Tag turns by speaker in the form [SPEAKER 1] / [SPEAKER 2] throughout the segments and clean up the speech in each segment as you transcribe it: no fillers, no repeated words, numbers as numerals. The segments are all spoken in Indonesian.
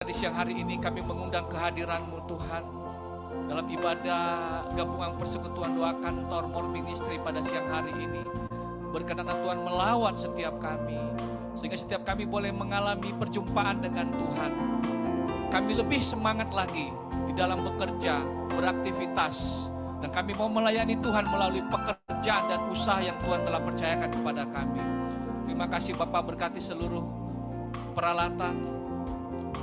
[SPEAKER 1] Di siang hari ini kami mengundang kehadiran-Mu Tuhan dalam ibadah gabungan persekutuan doa kantor More Ministry pada siang hari ini. Berkenan Tuhan melawat setiap kami, sehingga setiap kami boleh mengalami perjumpaan dengan Tuhan. Kami lebih semangat lagi di dalam bekerja, beraktivitas, dan kami mau melayani Tuhan melalui pekerjaan dan usaha yang Tuhan telah percayakan kepada kami. Terima kasih Bapak, berkati seluruh peralatan,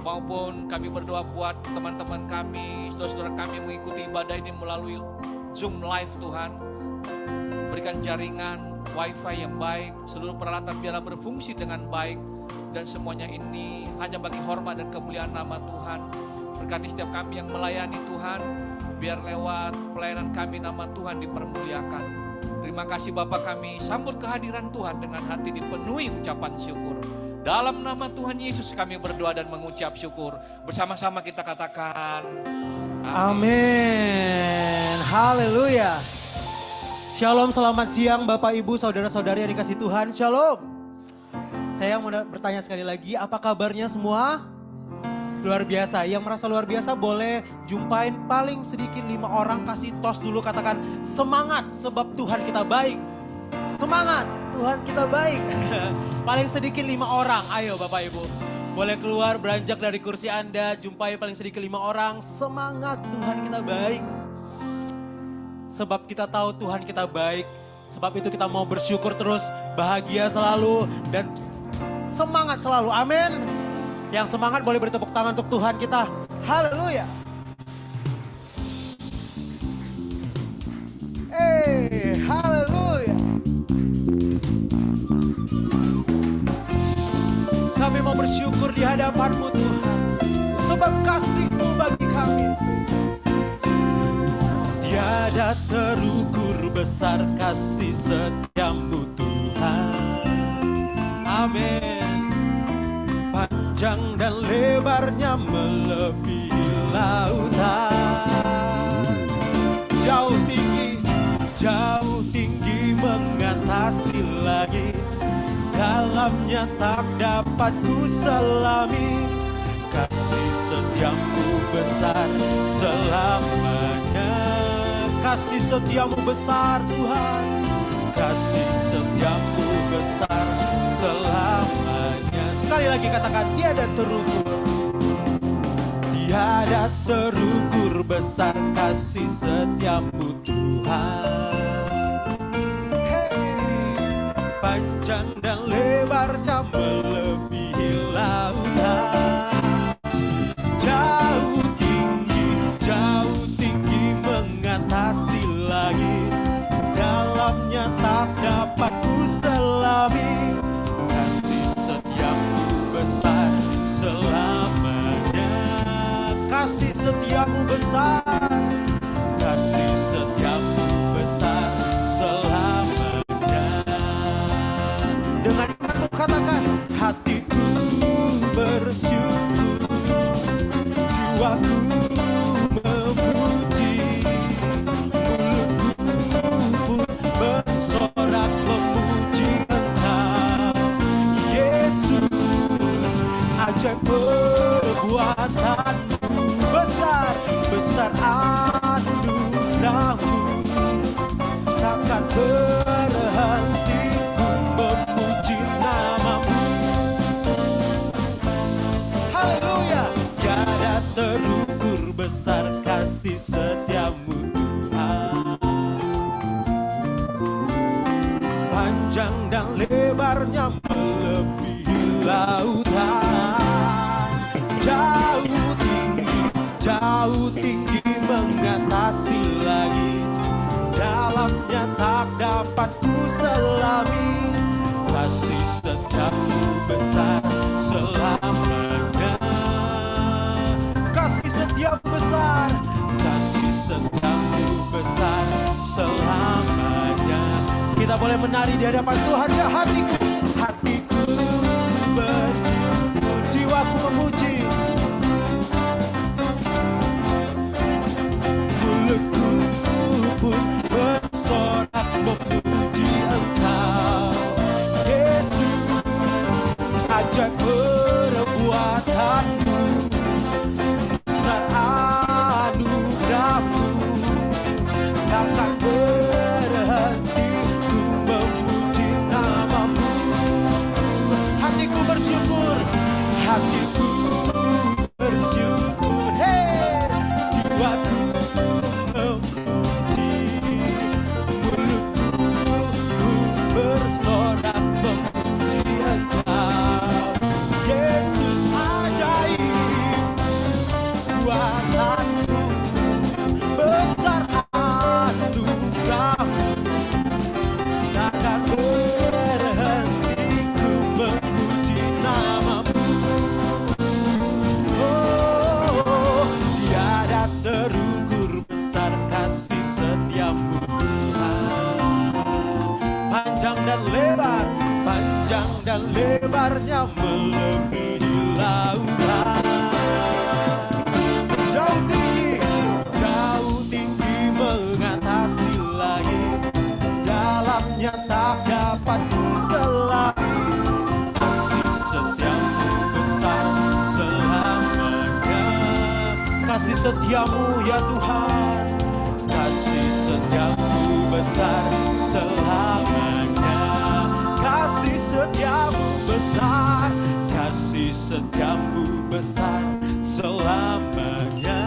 [SPEAKER 1] maupun kami berdoa buat teman-teman kami, saudara-saudara kami yang mengikuti ibadah ini melalui Zoom Live Tuhan. Berikan jaringan Wi-Fi yang baik, seluruh peralatan biarlah berfungsi dengan baik, dan semuanya ini hanya bagi hormat dan kemuliaan nama Tuhan. Berkati setiap kami yang melayani Tuhan, biar lewat pelayanan kami nama Tuhan dipermuliakan. Terima kasih Bapak, kami sambut kehadiran Tuhan dengan hati dipenuhi ucapan syukur. Dalam nama Tuhan Yesus kami berdoa dan mengucap syukur. Bersama-sama kita katakan
[SPEAKER 2] amin. Haleluya. Shalom, selamat siang Bapak Ibu saudara-saudari yang dikasih Tuhan. Shalom. Saya mau bertanya sekali lagi, apa kabarnya semua? Luar biasa. Yang merasa luar biasa boleh jumpain paling sedikit 5 orang, kasih tos dulu, katakan semangat sebab Tuhan kita baik. Semangat, Tuhan kita baik. Paling sedikit 5 orang, ayo Bapak Ibu. Boleh keluar beranjak dari kursi Anda, jumpai paling sedikit 5 orang. Semangat, Tuhan kita baik. Sebab kita tahu Tuhan kita baik. Sebab itu kita mau bersyukur terus, bahagia selalu, dan semangat selalu, amin. Yang semangat boleh bertepuk tangan untuk Tuhan kita. Haleluya. Haleluya. Kami mau bersyukur di hadapan-Mu Tuhan, sebab kasih-Mu bagi kami tiada terukur, besar kasih setia-Mu Tuhan. Amin. Panjang dan lebarnya melebihi lautan, jauh tinggi mengatasi langit, dalamnya tak dapat ku selami. Kasih setia-Mu besar selamanya. Kasih setia-Mu besar Tuhan. Kasih setia-Mu besar selamanya. Sekali lagi katakan, tiada terukur. Tiada terukur, besar kasih setia-Mu Tuhan. Panjang dan lebarnya melebihi lautan, jauh tinggi mengatasi langit, dalamnya tak dapat ku selami. Kasih setia-Mu besar selamanya. Kasih setia-Mu besar, kasih setia-Mu besar selamanya. Dengan imanmu katakan, hatiku bersyukur, jiwaku memuji, mulutku pun bersorak memuji Engkau. Yesus, ajaib perbuatan-Mu, besar anugerah-Mu, takkan berhenti ku memuji nama-Mu. Haleluya. Tiada terukur, besar kasih setia-Mu Tuhan. Panjang dan lebarnya melebihi lautan, jauh tinggi mengatasi langit, dalamnya tak dapat ku selami. Kasih setia-Mu besar selamanya. Kasih setia-Mu besar, kasih setia-Mu besar selamanya. Kita boleh menari di hadapan Tuhan. Ya, hatiku bersyukur, jiwaku memuji, mulutku pun bersorak memuji Engkau. Yesus, ajaib perbuatan-Mu, dan lebarnya melebihi lautan. Jauh tinggi mengatasi langit, dalamnya tak dapat diselami. Kasih setiamu besar selamanya. Kasih setiamu ya Tuhan, kasih setiamu besar selamanya. Kasih setiamu besar, kasih setiamu besar selamanya.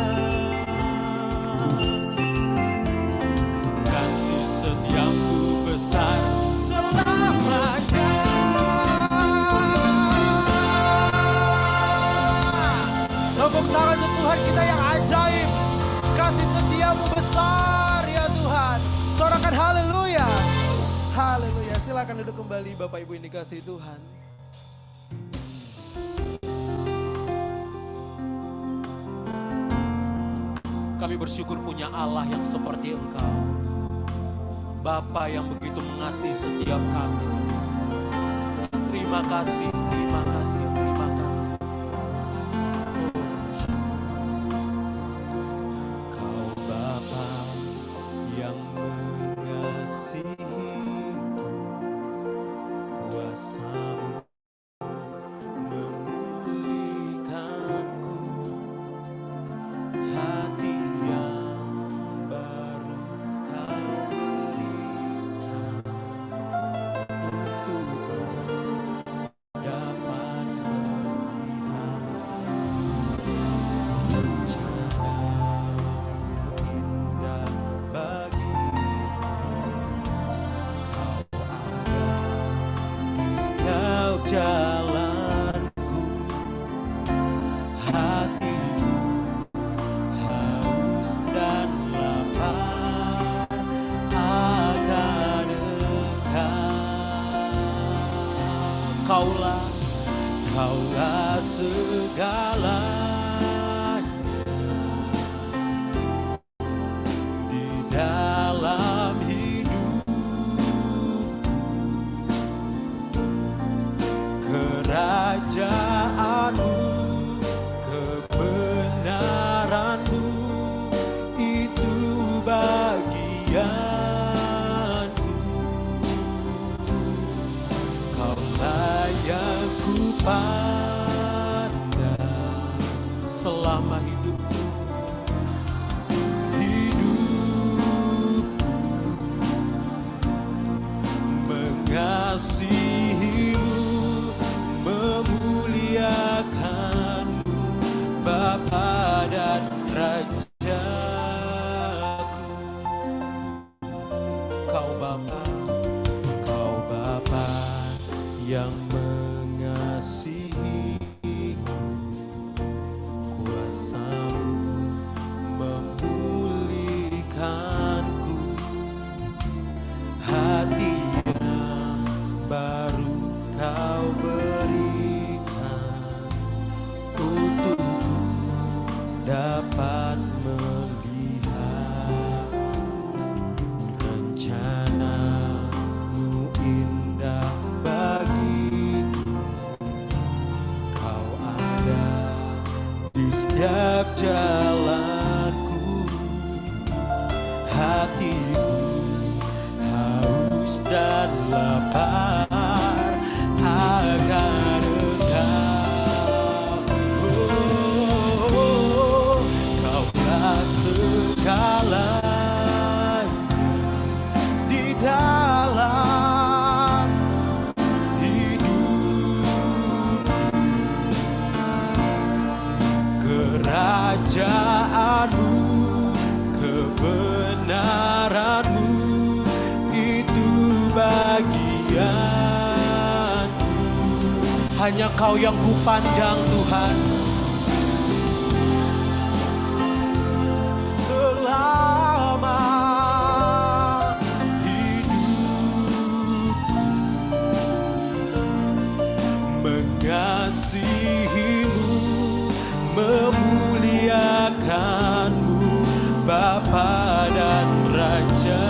[SPEAKER 2] Kasih setiamu besar selamanya. Tepuk tangan untuk Tuhan kita yang ajaib. Kasih setiamu besar ya Tuhan. Sorakan haleluya. Haleluya. Silakan duduk kembali Bapak Ibu yang dikasihi Tuhan.
[SPEAKER 3] Kami bersyukur punya Allah yang seperti Engkau. Bapa yang begitu mengasihi setiap kami. Terima kasih, terima kasih, terima kasih.
[SPEAKER 2] Kau Bapa yang mengasihiku, kuasa-Mu memulihkanku, hati yang baru Kau berikan untukku dapat melihat rencana-Mu indah bagiku. Kau ada di setiap jalanku, hatiku haus dan lapar akan Engkau. Kaulah segalanya di dalam hidupku. Kerajaan-Mu, kebenaran-Mu, itu bagianku. Kaulah yang kupandang selama hidupku. Hidupku mengasihi-Mu, memuliakan-Mu, Bapa dan Rajaku. Kau Bapa yang mengasihiku, kuasa-Mu memulihkanku, hati yang baru Kau berikan untukku dapat melihat rencana-Mu indah bagiku. Kau ada di setiap jalanku, hatiku haus dan lapar akan Engkau. Kaulah segalanya di dalam hidupku. Kerajaan-Mu, kebenaran-Mu, itu bagianku. Hanya Kau yang kupandang Tuhan. Selama hidupku mengasihi-Mu, memuliakan-Mu, Bapa dan Raja.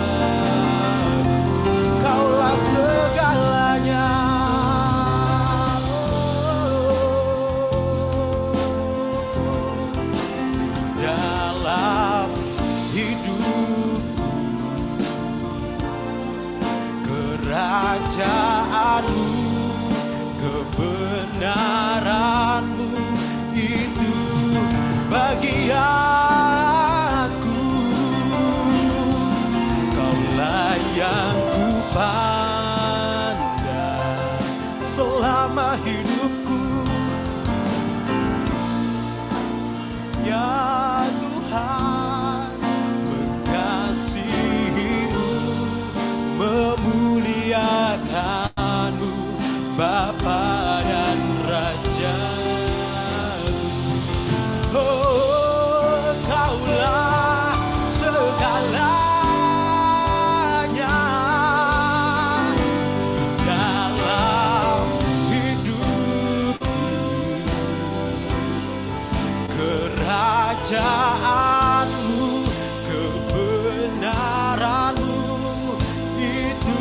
[SPEAKER 2] Kaulah segalanya Kerajaanmu, kebenaranmu, itu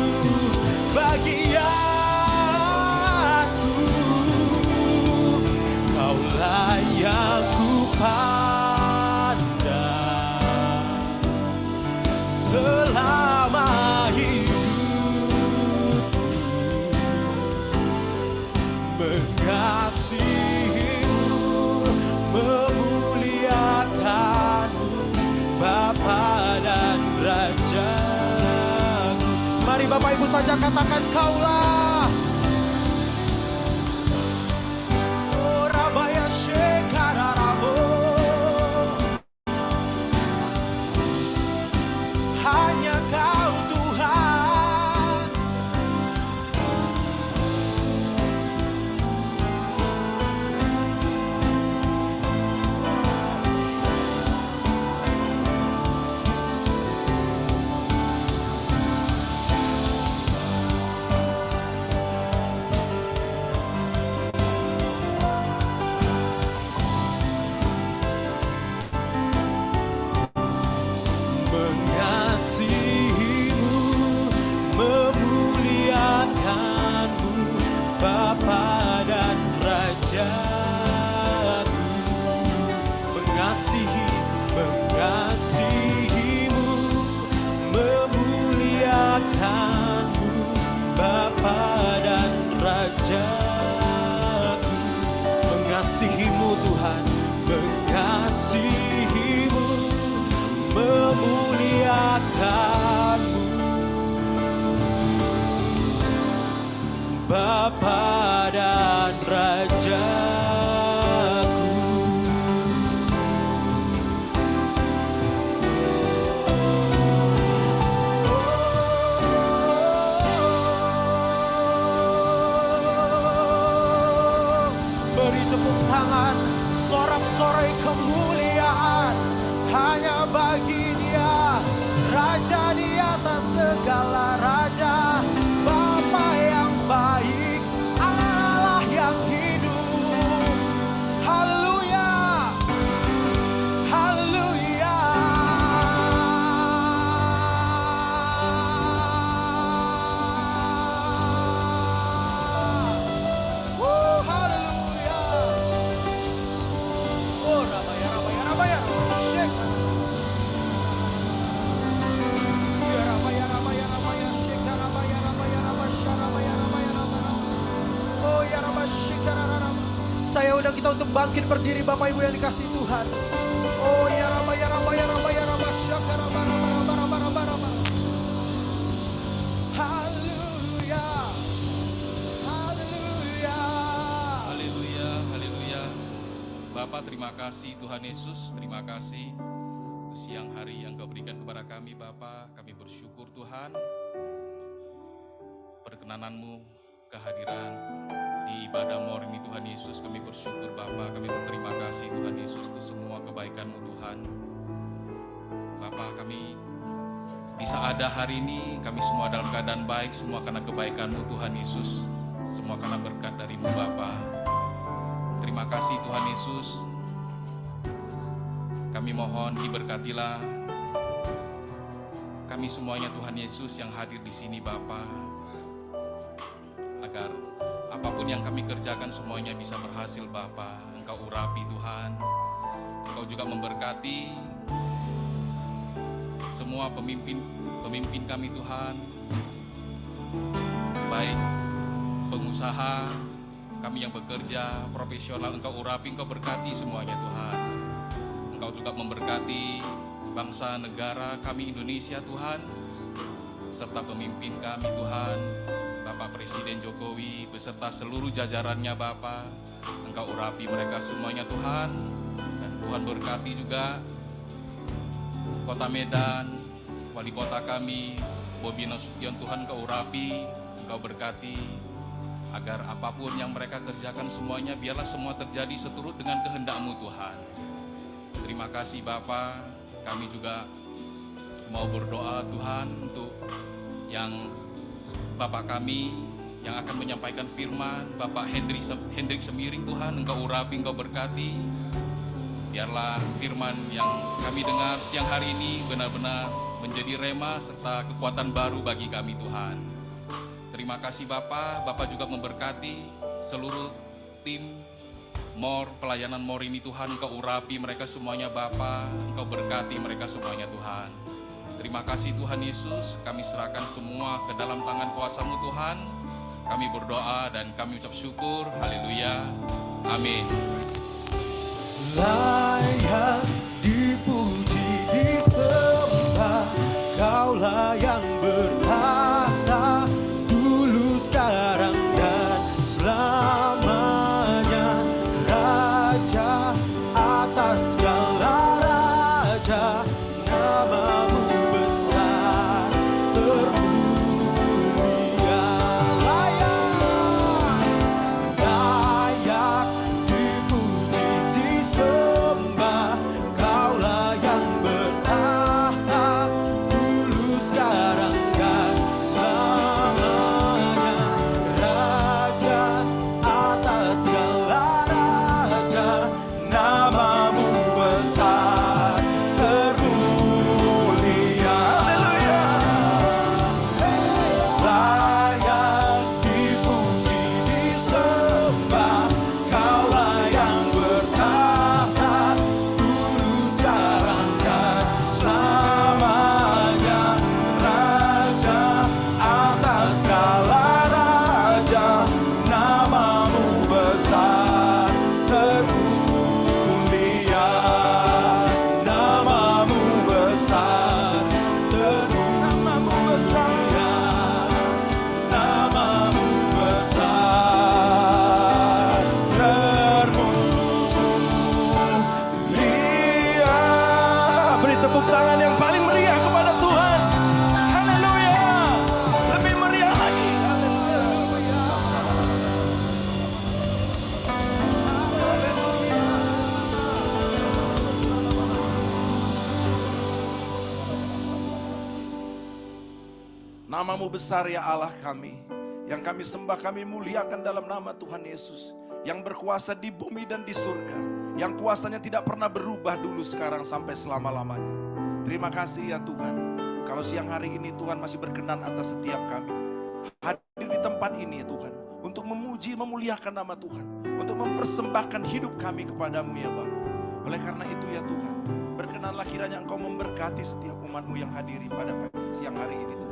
[SPEAKER 2] bagianku. Kaulah yang ku pandang selama hidupku, mengasihimu, memuliakanmu, Bapa dan Rajaku. Mari Bapak Ibu saja katakan kaulah. Oh Rabaya Shekararabo, hanya Kau Tuhan. Mengasihimu, memuliakanmu, Bapa dan Rajaku. Mengasihimu, memuliakanmu, Bapa dan Rajaku. Mengasihimu Tuhan, mengasihimu, memuliakanmu, Bapa dan Rajaku. Beri tepuk tangan, sorak-sorai kemuliaan hanya bagi Dia, Raja di atas segala raja, Bapa yang baik, Allah yang hidup. Haleluya, haleluya. Haleluya. Oh Rabaya, Rabaya, Rabaya, Shek. Saya undang kita untuk bangkit berdiri Bapak Ibu yang dikasihi Tuhan. Oh ya Rabba ya Rabba ya Rabba ya Rabba syaka Rabba Rabba Rabba Rabba Rabba Rabba. Haleluya. Haleluya.
[SPEAKER 1] Haleluya, haleluya. Bapak terima kasih Tuhan Yesus, terima kasih untuk siang hari yang Kau berikan kepada kami Bapak. Kami bersyukur Tuhan, perkenanan-Mu, kehadiran di ibadah morning Tuhan Yesus. Kami bersyukur Bapa, kami berterima kasih Tuhan Yesus untuk semua kebaikan-Mu Tuhan. Bapa, kami bisa ada hari ini, kami semua dalam keadaan baik, semua karena kebaikan-Mu Tuhan Yesus, semua karena berkat dari-Mu Bapa. Terima kasih Tuhan Yesus. Kami mohon diberkatilah kami semuanya Tuhan Yesus yang hadir di sini Bapa, agar apapun yang kami kerjakan semuanya bisa berhasil Bapa. Engkau urapi Tuhan, Engkau juga memberkati semua pemimpin kami Tuhan, baik pengusaha, kami yang bekerja, profesional. Engkau urapi, Engkau berkati semuanya Tuhan. Engkau juga memberkati bangsa negara kami Indonesia Tuhan, serta pemimpin kami Tuhan, Bapak Presiden Jokowi beserta seluruh jajarannya Bapak. Engkau urapi mereka semuanya Tuhan, dan Tuhan berkati juga Kota Medan, wali kota kami Bobi Nasution. Tuhan Engkau urapi, Engkau berkati, agar apapun yang mereka kerjakan semuanya biarlah semua terjadi seturut dengan kehendak-Mu Tuhan. Terima kasih Bapa. Kami juga mau berdoa Tuhan untuk yang Bapak kami yang akan menyampaikan firman, Bapak Hendrik Semiring Tuhan. Engkau urapi, Engkau berkati.
[SPEAKER 4] Biarlah firman yang kami dengar siang hari ini benar-benar menjadi rema serta kekuatan baru bagi kami Tuhan. Terima kasih Bapak juga memberkati seluruh tim pelayanan MOR ini Tuhan. Engkau urapi mereka semuanya Bapak, Engkau berkati mereka semuanya Tuhan. Terima kasih Tuhan Yesus, kami serahkan semua ke dalam tangan kuasa-Mu Tuhan. Kami berdoa dan kami ucap syukur, haleluya, amin.
[SPEAKER 2] Layak dipuji, disembah, Kaulah yang bertahta, dulu, sekarang, dan selamanya. Raja atas segala raja, namamu besar, termulia. Layak dipuji, disembah, Kaulah yang bertahta, dulu, sekarang, dan selamanya. Raja atas segala raja, namamu besar, termulia. Layak dipuji, disembah, Kaulah yang bertahta, dulu, sekarang, dan selamanya. Raja atas segala raja, namamu besar, termulia. Namamu besar, termulia. Namamu besar, termulia. Beri tepuk tangan yang paling meriah kepada Tuhan. Haleluya. Lebih meriah lagi. Haleluya.
[SPEAKER 5] Namamu besar ya Allah kami, yang kami sembah, kami muliakan dalam nama Tuhan Yesus, yang berkuasa di bumi dan di surga, yang kuasanya tidak pernah berubah dulu, sekarang, sampai selama-lamanya. Terima kasih ya Tuhan, kalau siang hari ini Tuhan masih berkenan atas setiap kami hadir di tempat ini ya Tuhan, untuk memuji, memuliakan nama Tuhan, untuk mempersembahkan hidup kami kepadamu ya Bapa. Oleh karena itu ya Tuhan, berkenanlah kiranya Engkau memberkati setiap umat-Mu yang hadiri pada siang hari ini Tuhan.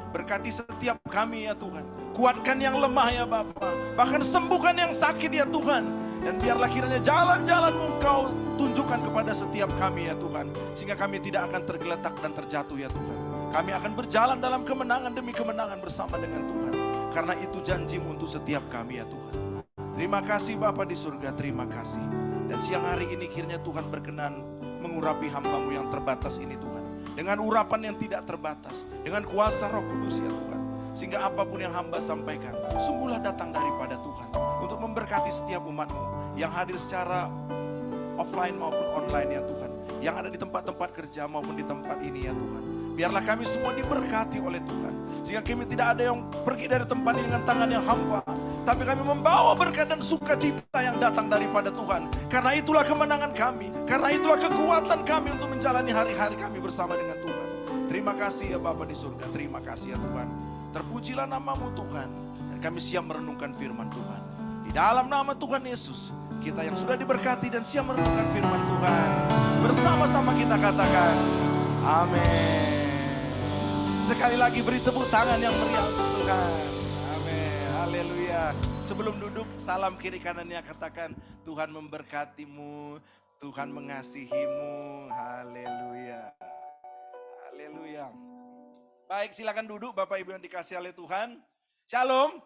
[SPEAKER 5] Berkati setiap kami ya Tuhan. Kuatkan yang lemah ya Bapa. Bahkan sembuhkan yang sakit ya Tuhan. Dan biarlah kiranya jalan-jalan-Mu Engkau tunjukkan kepada setiap kami ya Tuhan. Sehingga kami tidak akan tergeletak dan terjatuh ya Tuhan. Kami akan berjalan dalam kemenangan demi kemenangan bersama dengan Tuhan. Karena itu janji-Mu untuk setiap kami ya Tuhan. Terima kasih Bapa di surga, terima kasih. Dan siang hari ini kiranya Tuhan berkenan mengurapi hamba-Mu yang terbatas ini Tuhan. Dengan urapan yang tidak terbatas, dengan kuasa Roh Kudus ya Tuhan. Sehingga apapun yang hamba sampaikan, sungguhlah datang daripada Tuhan. Untuk memberkati setiap umat-Mu yang hadir secara offline maupun online ya Tuhan. Yang ada di tempat-tempat kerja maupun di tempat ini ya Tuhan. Biarlah kami semua diberkati oleh Tuhan. Sehingga kami tidak ada yang pergi dari tempat ini dengan tangan yang hampa. Tapi kami membawa berkat dan sukacita yang datang daripada Tuhan. Karena itulah kemenangan kami. Karena itulah kekuatan kami untuk menjalani hari-hari kami bersama dengan Tuhan. Terima kasih ya Bapa di surga. Terima kasih ya Tuhan. Terpujilah nama-Mu Tuhan. Dan kami siap merenungkan firman Tuhan. Di dalam nama Tuhan Yesus, kita yang sudah diberkati dan siap merenungkan firman Tuhan. Bersama-sama kita katakan, amin. Sekali lagi beri tepuk tangan yang meriah untuk Tuhan. Amin. Haleluya. Sebelum duduk, salam kiri kanannya katakan, Tuhan memberkatimu, Tuhan mengasihimu. Haleluya. Haleluya. Baik, silakan duduk Bapak Ibu yang dikasihi oleh Tuhan. Shalom.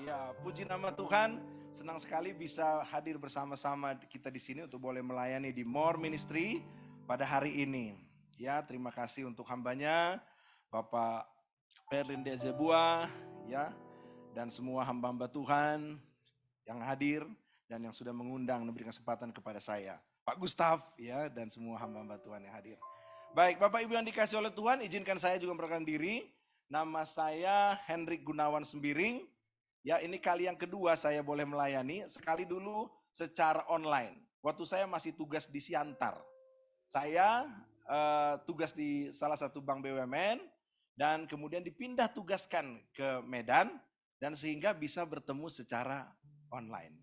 [SPEAKER 5] Iya, puji nama Tuhan. Senang sekali bisa hadir bersama-sama kita di sini untuk boleh melayani di MOR Ministry pada hari ini. Ya, terima kasih untuk hambanya, Bapak Perlinde Zebua, ya, dan semua hamba-hamba Tuhan yang hadir dan yang sudah mengundang memberikan kesempatan kepada saya. Pak Gustaf, ya, dan semua hamba-hamba Tuhan yang hadir. Baik, Bapak Ibu yang dikasih oleh Tuhan, izinkan saya juga memperkenalkan diri. Nama saya Hendrik Gunawan Sembiring. Ya, ini kali yang kedua saya boleh melayani, sekali dulu secara online. waktu saya masih tugas di Siantar. Saya tugas di salah satu bank BUMN dan kemudian dipindah tugaskan ke Medan dan sehingga bisa bertemu secara online.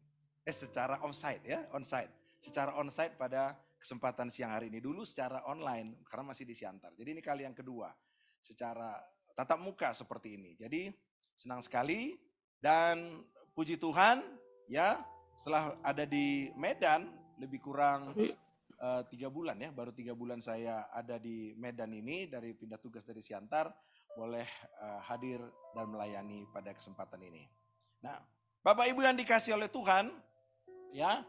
[SPEAKER 5] Secara onsite ya, onsite. Secara onsite pada kesempatan siang hari ini, dulu secara online karena masih di Siantar. Jadi ini kali yang kedua secara tatap muka seperti ini. Jadi senang sekali dan puji Tuhan ya, setelah ada di Medan lebih kurang 3 bulan ya, baru 3 bulan saya ada di Medan ini dari pindah tugas dari Siantar, boleh hadir dan melayani pada kesempatan ini. Nah, Bapak Ibu yang dikasih oleh Tuhan, ya,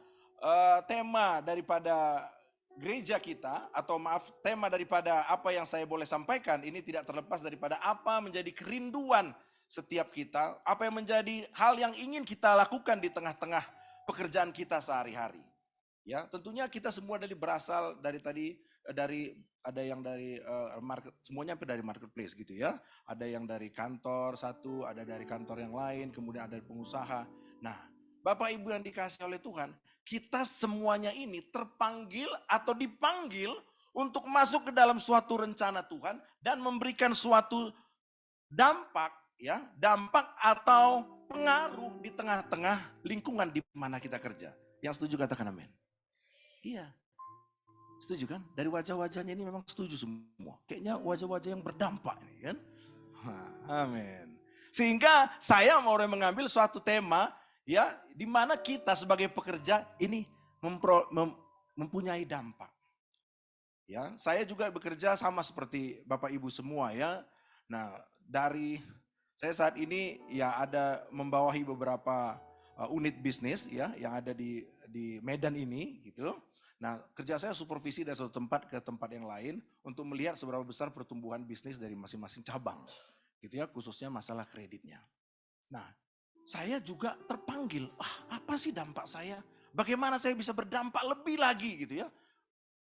[SPEAKER 5] tema daripada gereja kita, atau maaf, tema daripada apa yang saya boleh sampaikan ini tidak terlepas daripada apa menjadi kerinduan setiap kita, apa yang menjadi hal yang ingin kita lakukan di tengah-tengah pekerjaan kita sehari-hari. Ya, tentunya kita semua berasal dari tadi, ada yang dari market, semuanya dari marketplace gitu ya. Ada yang dari kantor satu, ada dari kantor yang lain, kemudian ada dari pengusaha. Nah, Bapak Ibu yang dikasih oleh Tuhan, kita semuanya ini terpanggil atau dipanggil untuk masuk ke dalam suatu rencana Tuhan dan memberikan suatu dampak ya, dampak atau pengaruh di tengah-tengah lingkungan di mana kita kerja. Yang setuju katakan amin. Iya, setuju kan? Dari wajah-wajahnya ini memang setuju semua. Kayaknya wajah-wajah yang berdampak ini kan. Amin. Sehingga saya mau mengambil suatu tema ya, di mana kita sebagai pekerja ini mempunyai dampak. Ya, saya juga bekerja sama seperti Bapak Ibu semua ya. Nah, dari saya saat ini ya ada membawahi beberapa unit bisnis ya yang ada di Medan ini gitu. Nah, kerja saya supervisi dari satu tempat ke tempat yang lain untuk melihat seberapa besar pertumbuhan bisnis dari masing-masing cabang. Gitu ya, khususnya masalah kreditnya. Nah, saya juga terpanggil, apa sih dampak saya? Bagaimana saya bisa berdampak lebih lagi gitu ya.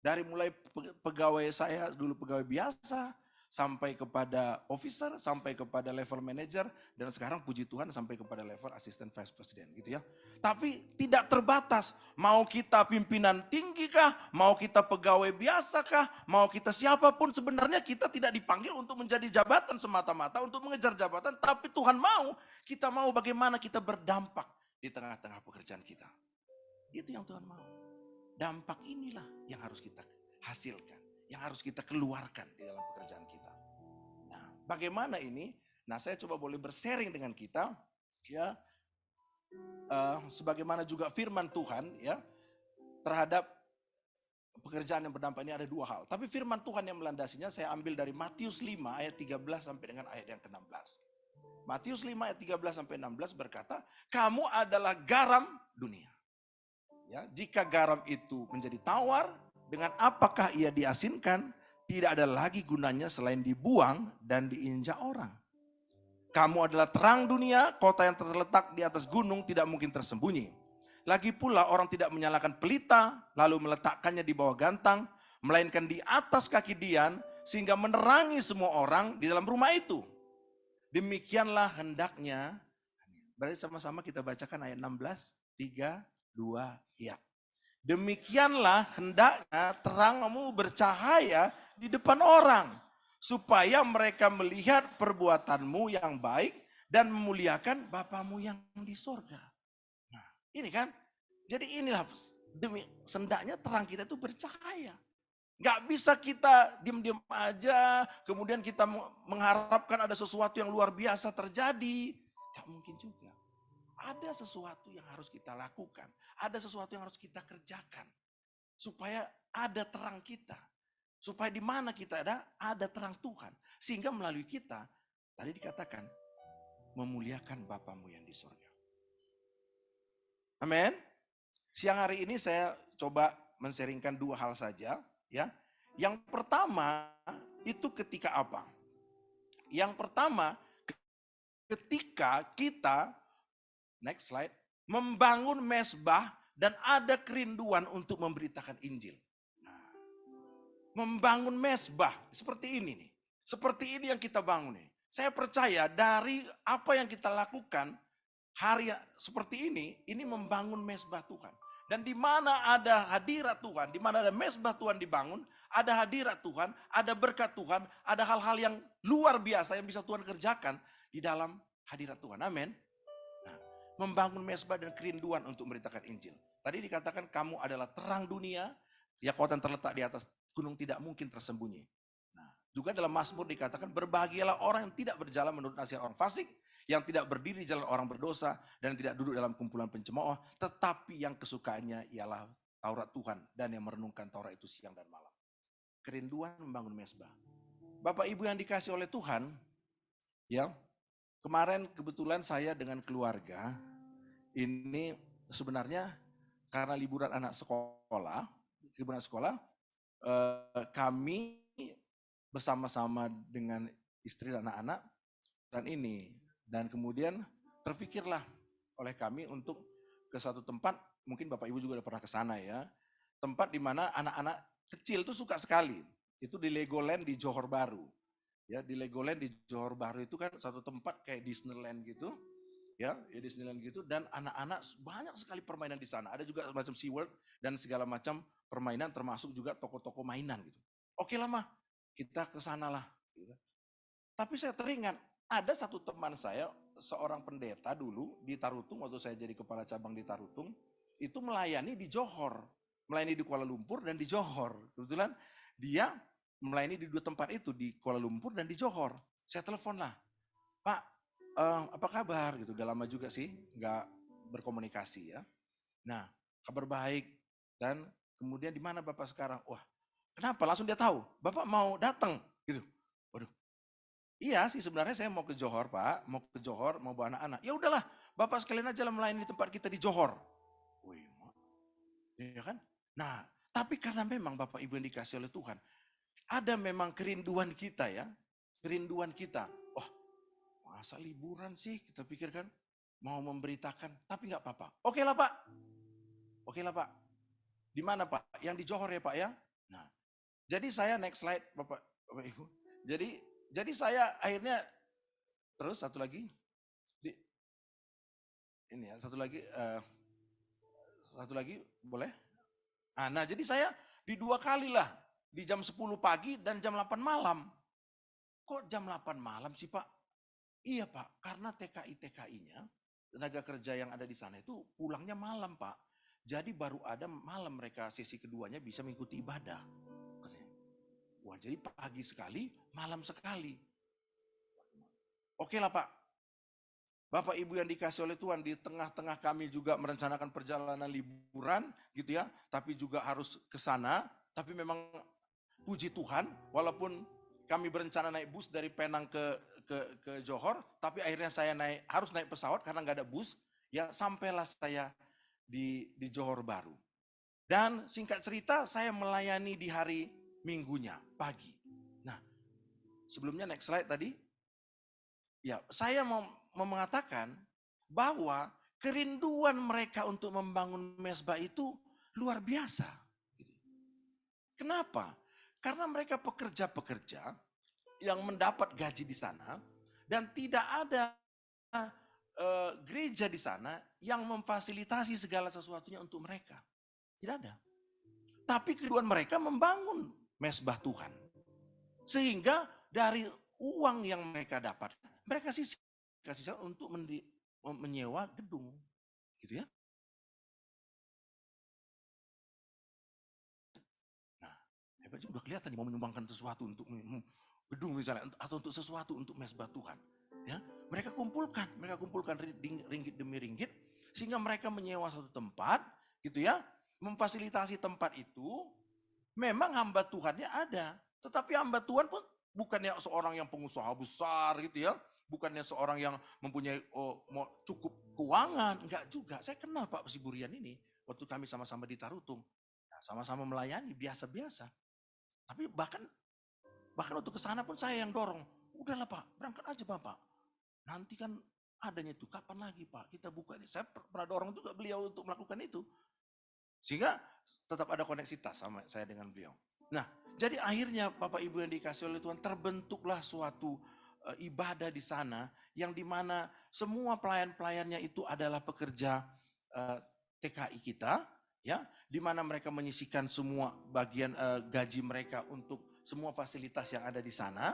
[SPEAKER 5] Dari mulai pegawai saya dulu pegawai biasa, sampai kepada officer, sampai kepada level manager, dan sekarang puji Tuhan sampai kepada level assistant vice president gitu ya. Tapi tidak terbatas, mau kita pimpinan tinggi kah, mau kita pegawai biasa kah, mau kita siapapun, sebenarnya kita tidak dipanggil untuk menjadi jabatan semata-mata, untuk mengejar jabatan, tapi Tuhan mau, kita mau bagaimana kita berdampak di tengah-tengah pekerjaan kita. Itu yang Tuhan mau. Dampak inilah yang harus kita hasilkan, yang harus kita keluarkan di dalam pekerjaan kita. Nah, bagaimana ini? Nah, saya coba boleh bersharing dengan kita, ya, sebagaimana juga firman Tuhan, ya, terhadap pekerjaan yang berdampak ini ada 2 hal. Tapi firman Tuhan yang melandasinya saya ambil dari Matius 5 ayat 13 sampai dengan ayat yang ke-16. Matius 5 ayat 13 sampai 16 berkata, kamu adalah garam dunia. Ya, jika garam itu menjadi tawar, dengan apakah ia diasinkan? Tidak ada lagi gunanya selain dibuang dan diinjak orang. Kamu adalah terang dunia, kota yang terletak di atas gunung tidak mungkin tersembunyi. Lagi pula orang tidak menyalakan pelita, lalu meletakkannya di bawah gantang, melainkan di atas kaki dian, sehingga menerangi semua orang di dalam rumah itu. Demikianlah hendaknya, berarti sama-sama kita bacakan ayat 16, 3, 2, ya. Demikianlah hendaknya terangmu bercahaya di depan orang, supaya mereka melihat perbuatanmu yang baik dan memuliakan Bapamu yang di sorga. Nah, ini kan, jadi inilah hendaknya terang kita itu bercahaya. Gak bisa kita diam-diam aja, kemudian kita mengharapkan ada sesuatu yang luar biasa terjadi. Gak mungkin juga. Ada sesuatu yang harus kita lakukan. Ada sesuatu yang harus kita kerjakan. Supaya ada terang kita. Supaya di mana kita ada terang Tuhan. Sehingga melalui kita, tadi dikatakan, memuliakan Bapamu yang di surga. Amin. Siang hari ini saya coba men-sharingkan 2 hal saja. Ya. Yang pertama, itu ketika apa? Yang pertama, ketika kita, next slide, membangun mezbah dan ada kerinduan untuk memberitakan Injil. Nah, membangun mezbah seperti ini nih. Seperti ini yang kita bangun nih. Saya percaya dari apa yang kita lakukan hari seperti ini membangun mezbah Tuhan. Dan di mana ada hadirat Tuhan, di mana ada mezbah Tuhan dibangun, ada hadirat Tuhan, ada berkat Tuhan, ada hal-hal yang luar biasa yang bisa Tuhan kerjakan di dalam hadirat Tuhan. Amin. Nah, membangun mezbah dan kerinduan untuk memberitakan Injil. Tadi dikatakan kamu adalah terang dunia, ya kota yang terletak di atas gunung tidak mungkin tersembunyi. Nah, juga dalam Mazmur dikatakan berbahagialah orang yang tidak berjalan menurut nasihat orang fasik, yang tidak berdiri di jalan orang berdosa, dan tidak duduk dalam kumpulan pencemooh, tetapi yang kesukaannya ialah Taurat Tuhan, dan yang merenungkan Taurat itu siang dan malam. Kerinduan membangun mezbah. Bapak Ibu yang dikasih oleh Tuhan, ya, kemarin kebetulan saya dengan keluarga, ini sebenarnya karena liburan anak sekolah, kami bersama-sama dengan istri dan anak-anak, dan kemudian terpikirlah oleh kami untuk ke satu tempat, mungkin Bapak Ibu juga udah pernah ke sana ya, tempat di mana anak-anak kecil tuh suka sekali, itu di Legoland di Johor Bahru. Ya, di Legoland di Johor Bahru itu kan satu tempat kayak Disneyland gitu, ya Disneyland gitu, dan anak-anak banyak sekali permainan di sana. Ada juga macam SeaWorld dan segala macam permainan, termasuk juga toko-toko mainan gitu. Oke lah mah, kita ke sana lah. Gitu. Tapi saya teringat, ada satu teman saya, seorang pendeta dulu di Tarutung, waktu saya jadi kepala cabang di Tarutung, itu melayani di Johor, melayani di Kuala Lumpur dan di Johor. Kebetulan dia melayani di dua tempat itu, di Kuala Lumpur dan di Johor. Saya telepon lah, Pak, apa kabar? Gitu, udah lama juga sih nggak berkomunikasi ya. Nah, kabar baik. Dan kemudian di mana Bapak sekarang? Wah, kenapa? Langsung dia tahu, Bapak mau datang gitu. Waduh. Iya sih sebenarnya saya mau ke Johor Pak, mau ke Johor, mau bawa anak-anak. Ya udahlah, Bapak sekalian aja melayani di tempat kita di Johor. Wih, ya kan? Nah, tapi karena memang Bapak Ibu yang dikasih oleh Tuhan, ada memang kerinduan kita ya, kerinduan kita. Oh, masa liburan sih kita pikirkan mau memberitakan, tapi nggak apa-apa. Oke lah Pak, oke lah Pak. Di mana Pak? Yang di Johor ya Pak ya? Nah, jadi saya next slide Bapak Ibu. Jadi saya akhirnya terus satu lagi ini ya satu lagi boleh? Nah jadi saya di 2 kali lah, di jam 10 pagi dan jam 8 malam. Kok jam 8 malam sih Pak? Iya Pak, karena TKI-TKI-nya, tenaga kerja yang ada di sana itu pulangnya malam Pak. Jadi baru ada malam mereka sesi keduanya bisa mengikuti ibadah. Wah jadi pagi sekali, malam sekali. Oke lah Pak. Bapak Ibu yang dikasih oleh Tuhan, di tengah-tengah kami juga merencanakan perjalanan liburan gitu ya. Tapi juga harus ke sana. Tapi memang puji Tuhan, walaupun kami berencana naik bus dari Penang ke Johor. Tapi akhirnya saya harus naik pesawat karena nggak ada bus. Ya sampailah saya di Johor Bahru. Dan singkat cerita saya melayani di hari Minggunya pagi. Nah, sebelumnya next slide tadi. Ya, saya mau mengatakan bahwa kerinduan mereka untuk membangun mezbah itu luar biasa. Kenapa? Karena mereka pekerja-pekerja yang mendapat gaji di sana dan tidak ada gereja di sana yang memfasilitasi segala sesuatunya untuk mereka. Tidak ada. Tapi kerinduan mereka membangun mezbah Tuhan. Sehingga dari uang yang mereka dapat, mereka kasih untuk menyewa gedung. Gitu ya. Nah, hebat juga, udah kelihatan mau menyumbangkan sesuatu untuk gedung misalnya, atau untuk sesuatu untuk mezbah Tuhan. Ya, mereka kumpulkan ringgit demi ringgit, sehingga mereka menyewa satu tempat, gitu ya, memfasilitasi tempat itu. Memang hamba Tuhannya ada, tetapi hamba Tuhan pun bukannya seorang yang pengusaha besar gitu ya, bukannya seorang yang mempunyai cukup keuangan, enggak juga. Saya kenal Pak Siburian ini, waktu kami sama-sama di Tarutung, nah, sama-sama melayani biasa-biasa. Tapi bahkan untuk ke sana pun saya yang dorong, udahlah Pak, berangkat aja Bapak. Nanti kan adanya itu, kapan lagi Pak kita buka ini. Saya pernah dorong juga beliau untuk melakukan itu. Sehingga tetap ada koneksitas sama saya dengan beliau. Nah, jadi akhirnya Bapak Ibu yang dikasih oleh Tuhan, terbentuklah suatu ibadah di sana yang dimana semua pelayan-pelayannya itu adalah pekerja TKI kita Ya, di mana mereka menyisihkan semua bagian gaji mereka untuk semua fasilitas yang ada di sana,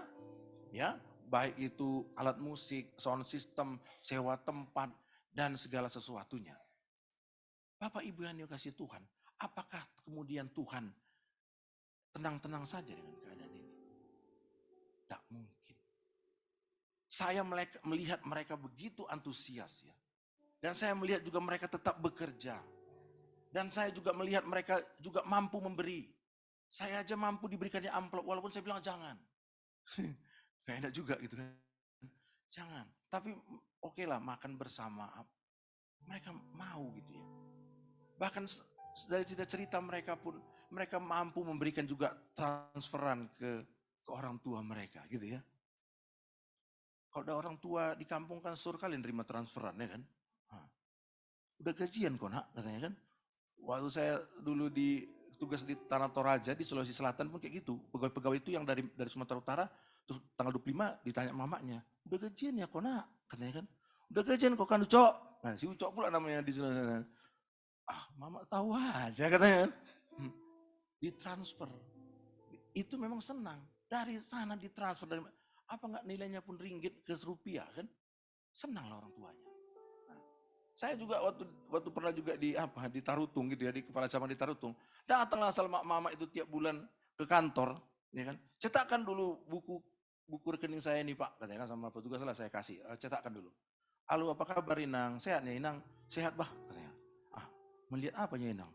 [SPEAKER 5] ya, baik itu alat musik, sound system, sewa tempat, dan segala sesuatunya. Bapak Ibu yang dikasihi Tuhan, apakah kemudian Tuhan tenang-tenang saja dengan keadaan ini? Tak mungkin. Saya melihat mereka begitu antusias ya. Dan saya melihat juga mereka tetap bekerja. Dan saya juga melihat mereka juga mampu memberi. Saya aja mampu diberikannya amplop walaupun saya bilang jangan. Gak enak juga gitu kan. Jangan. Tapi oke lah makan bersama. Mereka mau gitu ya. Bahkan dari cerita mereka pun mereka mampu memberikan juga transferan ke orang tua mereka gitu ya. Kalau ada orang tua di kampung kan suruh kalian terima transferan ya kan. Udah gajian kok nak katanya kan. Waktu saya dulu tugas di Tanah Toraja di Sulawesi Selatan pun kayak gitu. Pegawai-pegawai itu yang dari Sumatera Utara, terus tanggal 25 ditanya mamanya, udah gajian ya kok nak? Katanya kan, udah gajian kok kan Ucok. Nah si Ucok pula namanya di Sulawesi Selatan. Ah mama tahu aja katanya kan. Ditransfer. Itu memang senang. Dari sana ditransfer. Dari, apa nggak nilainya pun ringgit ke rupiah kan? Senang lah orang tuanya. Saya juga waktu pernah juga di Tarutung gitu ya, di kepala cabang di Tarutung. Datanglah asal mama itu tiap bulan ke kantor, ya kan. Cetakkan dulu buku rekening saya nih Pak, katanya kan sama petugas lah saya kasih, cetakkan dulu. Halo apa kabar Inang? Sehat nih Inang? Sehat bah, katanya. Ah, melihat apanya Inang?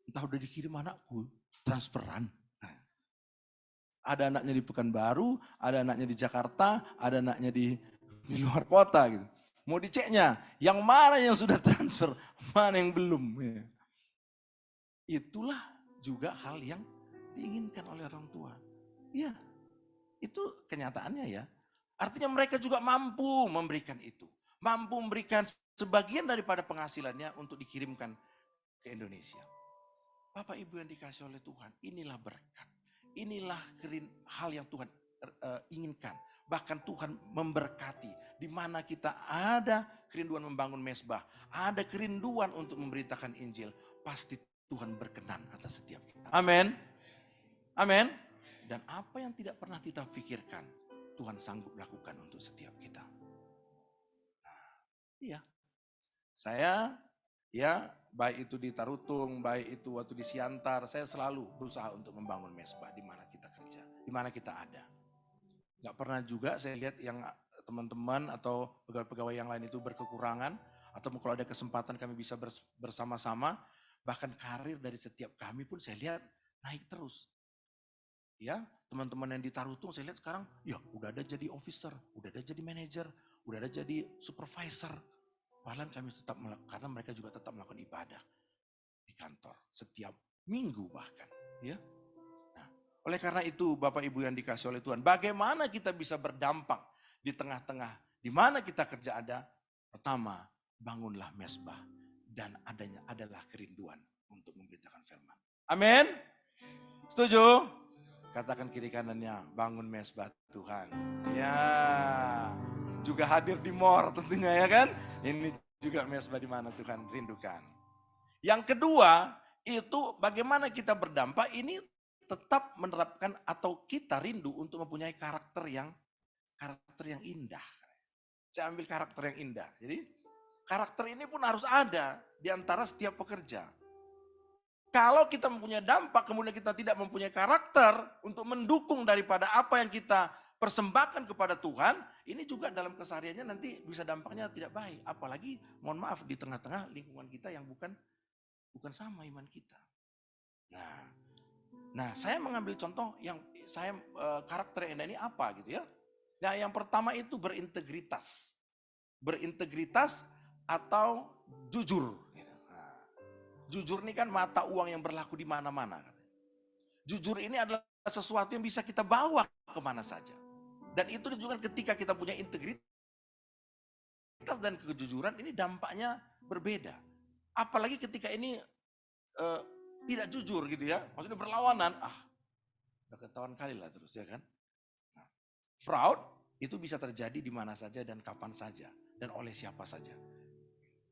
[SPEAKER 5] Entah udah dikirim anakku, transferan. Ada anaknya di Pekanbaru, ada anaknya di Jakarta, ada anaknya di luar kota gitu. Mau diceknya, yang mana yang sudah transfer, mana yang belum. Ya. Itulah juga hal yang diinginkan oleh orang tua. Ya, itu kenyataannya ya. Artinya mereka juga mampu memberikan itu. Mampu memberikan sebagian daripada penghasilannya untuk dikirimkan ke Indonesia. Bapak Ibu yang dikasih oleh Tuhan, inilah berkat. Inilah hal yang Tuhan inginkan. Bahkan Tuhan memberkati. Di mana kita ada kerinduan membangun mezbah. Ada kerinduan untuk memberitakan Injil. Pasti Tuhan berkenan atas setiap kita. Amin. Amin. Dan apa yang tidak pernah kita pikirkan. Tuhan sanggup lakukan untuk setiap kita. Nah, iya. Saya ya baik itu di Tarutung, baik itu waktu di Siantar. Saya selalu berusaha untuk membangun mezbah di mana kita kerja. Di mana kita ada. Gak pernah juga saya lihat yang teman-teman atau pegawai-pegawai yang lain itu berkekurangan. Atau kalau ada kesempatan kami bisa bersama-sama. Bahkan karir dari setiap kami pun saya lihat naik terus. Ya, teman-teman yang di Tarutung saya lihat sekarang ya udah ada jadi officer, udah ada jadi manager, udah ada jadi supervisor. Bahkan kami tetap karena mereka juga tetap melakukan ibadah di kantor setiap minggu bahkan. Ya. Oleh karena itu Bapak Ibu yang dikasih oleh Tuhan, bagaimana kita bisa berdampak di tengah-tengah di mana kita kerja ada? Pertama, bangunlah mezbah dan adalah kerinduan untuk memberitakan firman. Amin. Setuju? Katakan kiri kanannya, bangun mezbah Tuhan. Ya. Juga hadir di MOR tentunya ya kan? Ini juga mezbah di mana Tuhan rindukan. Yang kedua, itu bagaimana kita berdampak ini tetap menerapkan atau kita rindu untuk mempunyai karakter yang indah. Saya ambil karakter yang indah. Jadi karakter ini pun harus ada di antara setiap pekerja. Kalau kita mempunyai dampak kemudian kita tidak mempunyai karakter untuk mendukung daripada apa yang kita persembahkan kepada Tuhan, ini juga dalam kesehariannya nanti bisa dampaknya tidak baik. Apalagi mohon maaf di tengah-tengah lingkungan kita yang bukan sama iman kita. Nah, saya mengambil contoh yang saya karakter yang ini apa gitu ya. Nah, yang pertama itu berintegritas. Berintegritas atau jujur. Gitu. Nah, jujur ini kan mata uang yang berlaku di mana-mana. Jujur ini adalah sesuatu yang bisa kita bawa kemana saja. Dan itu juga ketika kita punya integritas dan kejujuran ini dampaknya berbeda. Apalagi ketika ini tidak jujur gitu ya, maksudnya berlawanan, udah ketahuan kali lah terus ya kan. Nah, fraud itu bisa terjadi di mana saja dan kapan saja dan oleh siapa saja.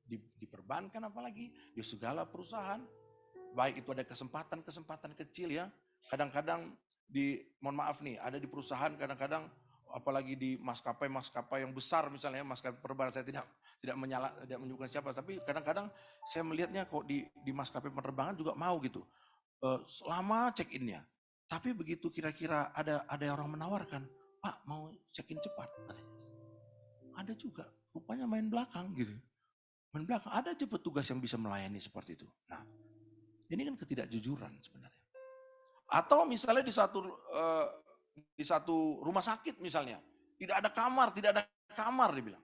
[SPEAKER 5] Di perbankan apalagi, di segala perusahaan, baik itu ada kesempatan-kesempatan kecil ya. Kadang-kadang mohon maaf nih, ada di perusahaan kadang-kadang apalagi di maskapai-maskapai yang besar misalnya, maskapai penerbangan, saya tidak menyebutkan siapa, tapi kadang-kadang saya melihatnya kok di maskapai penerbangan juga mau gitu. Lama check-in-nya. Tapi begitu kira-kira ada orang menawarkan, "Pak, mau check-in cepat." Ada juga, rupanya main belakang gitu. Main belakang, ada aja petugas yang bisa melayani seperti itu. Nah, ini kan ketidakjujuran sebenarnya. Atau misalnya di satu rumah sakit misalnya, tidak ada kamar dibilang.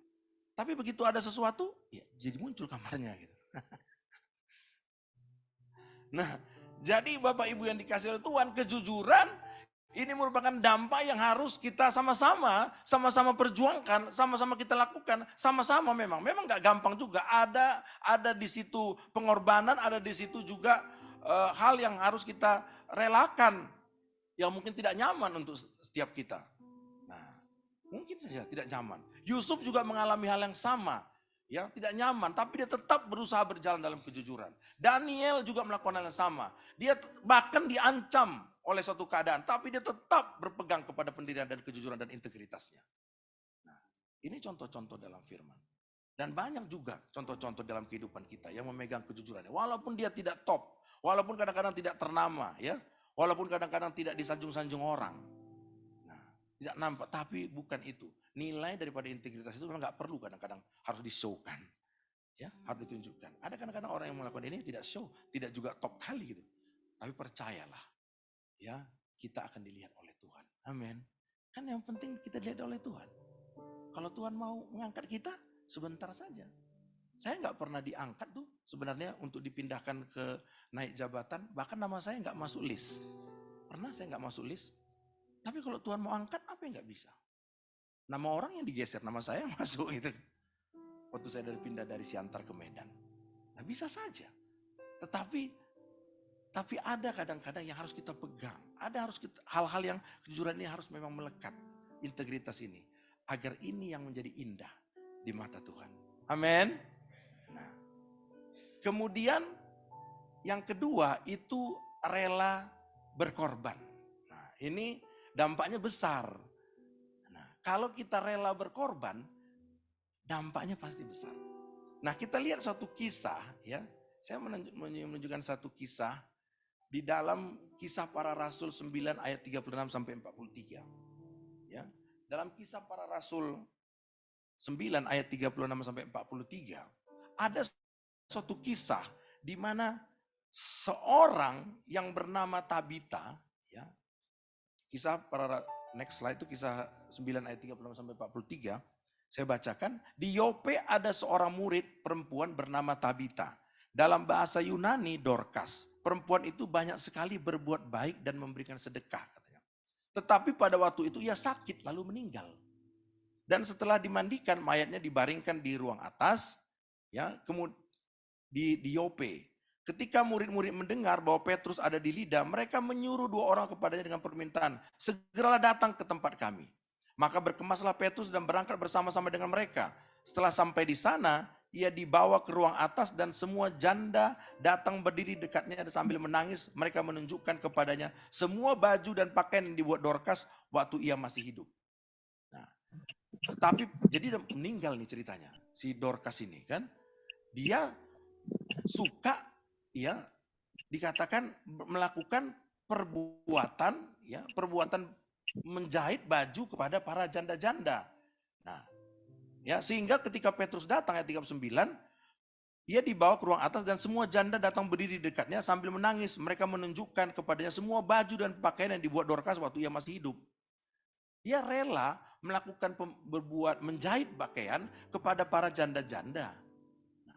[SPEAKER 5] Tapi begitu ada sesuatu, ya jadi muncul kamarnya gitu. Nah, jadi Bapak Ibu yang dikasih oleh Tuhan, kejujuran ini merupakan dampak yang harus kita sama-sama perjuangkan, sama-sama kita lakukan, sama-sama memang nggak gampang juga. Ada di situ pengorbanan, ada di situ juga hal yang harus kita relakan, yang mungkin tidak nyaman untuk setiap kita. Nah, mungkin saja tidak nyaman. Yusuf juga mengalami hal yang sama. Ya, tidak nyaman, tapi dia tetap berusaha berjalan dalam kejujuran. Daniel juga melakukan hal yang sama. Dia bahkan diancam oleh suatu keadaan, tapi dia tetap berpegang kepada pendirian dan kejujuran dan integritasnya. Nah, ini contoh-contoh dalam firman. Dan banyak juga contoh-contoh dalam kehidupan kita yang memegang kejujurannya. Walaupun dia tidak top, walaupun kadang-kadang tidak ternama, ya, walaupun kadang-kadang tidak disanjung-sanjung orang. Nah, tidak nampak, tapi bukan itu. Nilai daripada integritas itu memang nggak perlu kadang-kadang harus di-show-kan. Ya, harus ditunjukkan. Ada kadang-kadang orang yang melakukan ini tidak show, tidak juga top kali gitu. Tapi percayalah, ya, kita akan dilihat oleh Tuhan. Amin. Kan yang penting kita dilihat oleh Tuhan. Kalau Tuhan mau mengangkat kita, sebentar saja. Saya nggak pernah diangkat tuh sebenarnya untuk dipindahkan ke naik jabatan. Bahkan nama saya nggak masuk list. Pernah saya nggak masuk list. Tapi kalau Tuhan mau angkat, apa yang nggak bisa? Nama orang yang digeser, nama saya masuk gitu. Waktu saya pindah dari Siantar ke Medan. Nah, bisa saja. Tetapi ada kadang-kadang yang harus kita pegang. Ada hal-hal yang kejujuran ini harus memang melekat. Integritas ini. Agar ini yang menjadi indah di mata Tuhan. Amin. Nah, kemudian yang kedua itu rela berkorban. Nah, ini dampaknya besar. Kalau kita rela berkorban, dampaknya pasti besar. Nah, kita lihat satu kisah, ya. Saya menunjukkan satu kisah di dalam Kisah Para Rasul 9 ayat 36 sampai 43. Ya. Dalam Kisah Para Rasul 9 ayat 36 sampai 43, ada suatu kisah di mana seorang yang bernama Tabita, ya. Kisah Para Next slide itu Kisah 9 ayat 36 sampai 43. Saya bacakan, di Yope ada seorang murid perempuan bernama Tabita. Dalam bahasa Yunani Dorcas. Perempuan itu banyak sekali berbuat baik dan memberikan sedekah katanya. Tetapi pada waktu itu ia sakit lalu meninggal. Dan setelah dimandikan mayatnya dibaringkan di ruang atas, ya, kemudian di Yope. Ketika murid-murid mendengar bahwa Petrus ada di Lida, mereka menyuruh 2 orang kepadanya dengan permintaan, segeralah datang ke tempat kami. Maka berkemaslah Petrus dan berangkat bersama-sama dengan mereka. Setelah sampai di sana, ia dibawa ke ruang atas dan semua janda datang berdiri dekatnya sambil menangis. Mereka menunjukkan kepadanya semua baju dan pakaian yang dibuat Dorcas waktu ia masih hidup. Nah, tetapi jadi meninggal nih ceritanya, si Dorcas ini kan. Dia suka, ya, dikatakan melakukan perbuatan menjahit baju kepada para janda-janda. Nah, ya, sehingga ketika Petrus datang ayat 39, ia dibawa ke ruang atas dan semua janda datang berdiri di dekatnya sambil menangis. Mereka menunjukkan kepadanya semua baju dan pakaian yang dibuat Dorcas waktu ia masih hidup. Dia rela melakukan menjahit pakaian kepada para janda-janda. Nah,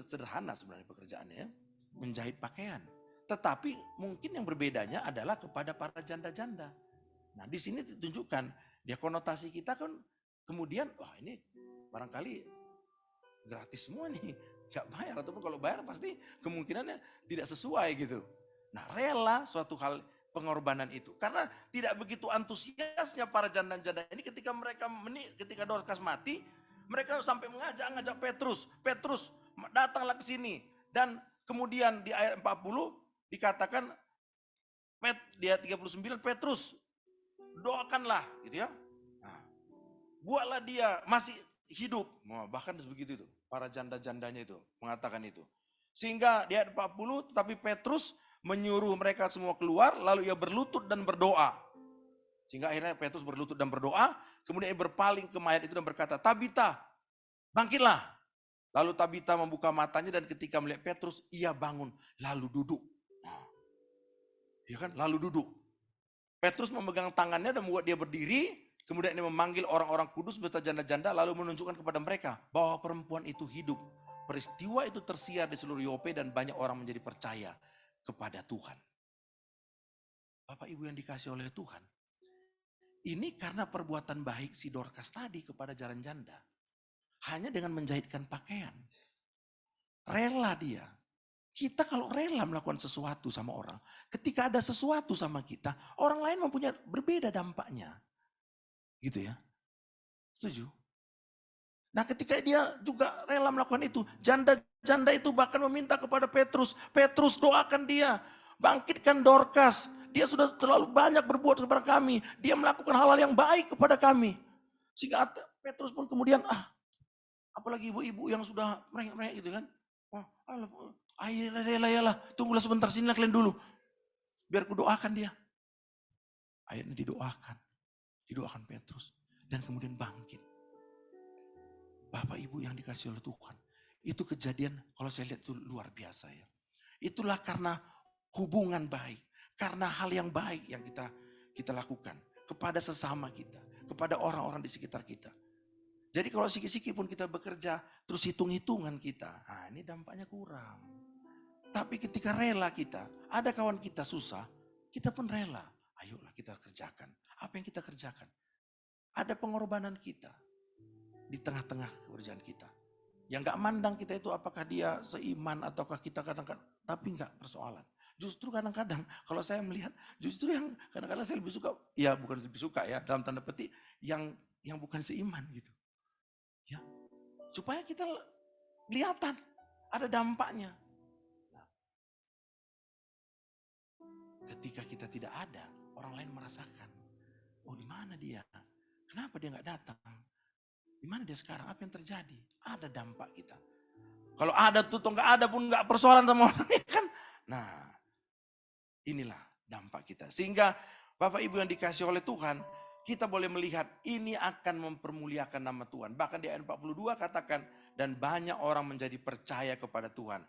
[SPEAKER 5] sederhana sebenarnya pekerjaannya, ya. Menjahit pakaian. Tetapi mungkin yang berbedanya adalah kepada para janda-janda. Nah, di sini ditunjukkan, dia konotasi kita kan kemudian, wah ini barangkali gratis semua nih, nggak bayar, ataupun kalau bayar pasti kemungkinannya tidak sesuai gitu. Nah, rela suatu hal pengorbanan itu, karena tidak begitu antusiasnya para janda-janda ini ketika Dorcas mati, mereka sampai ngajak Petrus datanglah ke sini dan Kemudian di ayat 40 dikatakan di ayat 39, Petrus doakanlah gitu ya. Nah, buatlah dia masih hidup. Nah, bahkan begitu itu. Para janda-jandanya itu mengatakan itu. Sehingga di ayat 40 tetapi Petrus menyuruh mereka semua keluar lalu ia berlutut dan berdoa. Sehingga akhirnya Petrus berlutut dan berdoa. Kemudian ia berpaling ke mayat itu dan berkata, Tabita, bangkitlah. Lalu Tabita membuka matanya dan ketika melihat Petrus, ia bangun lalu duduk. Nah, ya kan, lalu duduk. Petrus memegang tangannya dan membuat dia berdiri. Kemudian dia memanggil orang-orang kudus beserta janda-janda lalu menunjukkan kepada mereka bahwa perempuan itu hidup. Peristiwa itu tersiar di seluruh Yope dan banyak orang menjadi percaya kepada Tuhan. Bapak Ibu yang dikasih oleh Tuhan. Ini karena perbuatan baik si Dorcas tadi kepada jaran janda. Hanya dengan menjahitkan pakaian. Rela dia. Kita kalau rela melakukan sesuatu sama orang. Ketika ada sesuatu sama kita. Orang lain mempunyai berbeda dampaknya. Gitu ya. Setuju? Nah ketika dia juga rela melakukan itu. Janda-janda itu bahkan meminta kepada Petrus. Petrus doakan dia. Bangkitkan Dorcas. Dia sudah terlalu banyak berbuat kepada kami. Dia melakukan hal-hal yang baik kepada kami. Sehingga Petrus pun kemudian apalagi ibu-ibu yang sudah merengek-merengek gitu kan. Ayolah, tunggulah sebentar, sini kalian dulu. Biar ku doakan dia. Akhirnya didoakan Petrus. Dan kemudian bangkit. Bapak Ibu yang dikasih oleh Tuhan. Itu kejadian kalau saya lihat itu luar biasa ya. Itulah karena hubungan baik. Karena hal yang baik yang kita lakukan. Kepada sesama kita. Kepada orang-orang di sekitar kita. Jadi kalau sikit-sikit pun kita bekerja, terus hitung-hitungan kita, ini dampaknya kurang. Tapi ketika rela kita, ada kawan kita susah, kita pun rela. Ayolah kita kerjakan. Apa yang kita kerjakan? Ada pengorbanan kita di tengah-tengah pekerjaan kita. Yang gak mandang kita itu apakah dia seiman ataukah kita kadang-kadang, tapi gak persoalan. Justru kadang-kadang kalau saya melihat, justru yang kadang-kadang saya lebih suka, ya bukan lebih suka ya, dalam tanda petik, yang bukan seiman gitu. Ya, supaya kita kelihatan ada dampaknya. Nah, ketika kita tidak ada, orang lain merasakan, oh di mana dia? Kenapa dia nggak datang? Di mana dia sekarang? Apa yang terjadi? Ada dampak kita. Kalau ada tuh, atau nggak ada pun nggak persoalan sama orang ya kan. Nah, inilah dampak kita. Sehingga Bapak Ibu yang dikasih oleh Tuhan, kita boleh melihat ini akan mempermuliakan nama Tuhan. Bahkan di ayat 42 katakan, dan banyak orang menjadi percaya kepada Tuhan.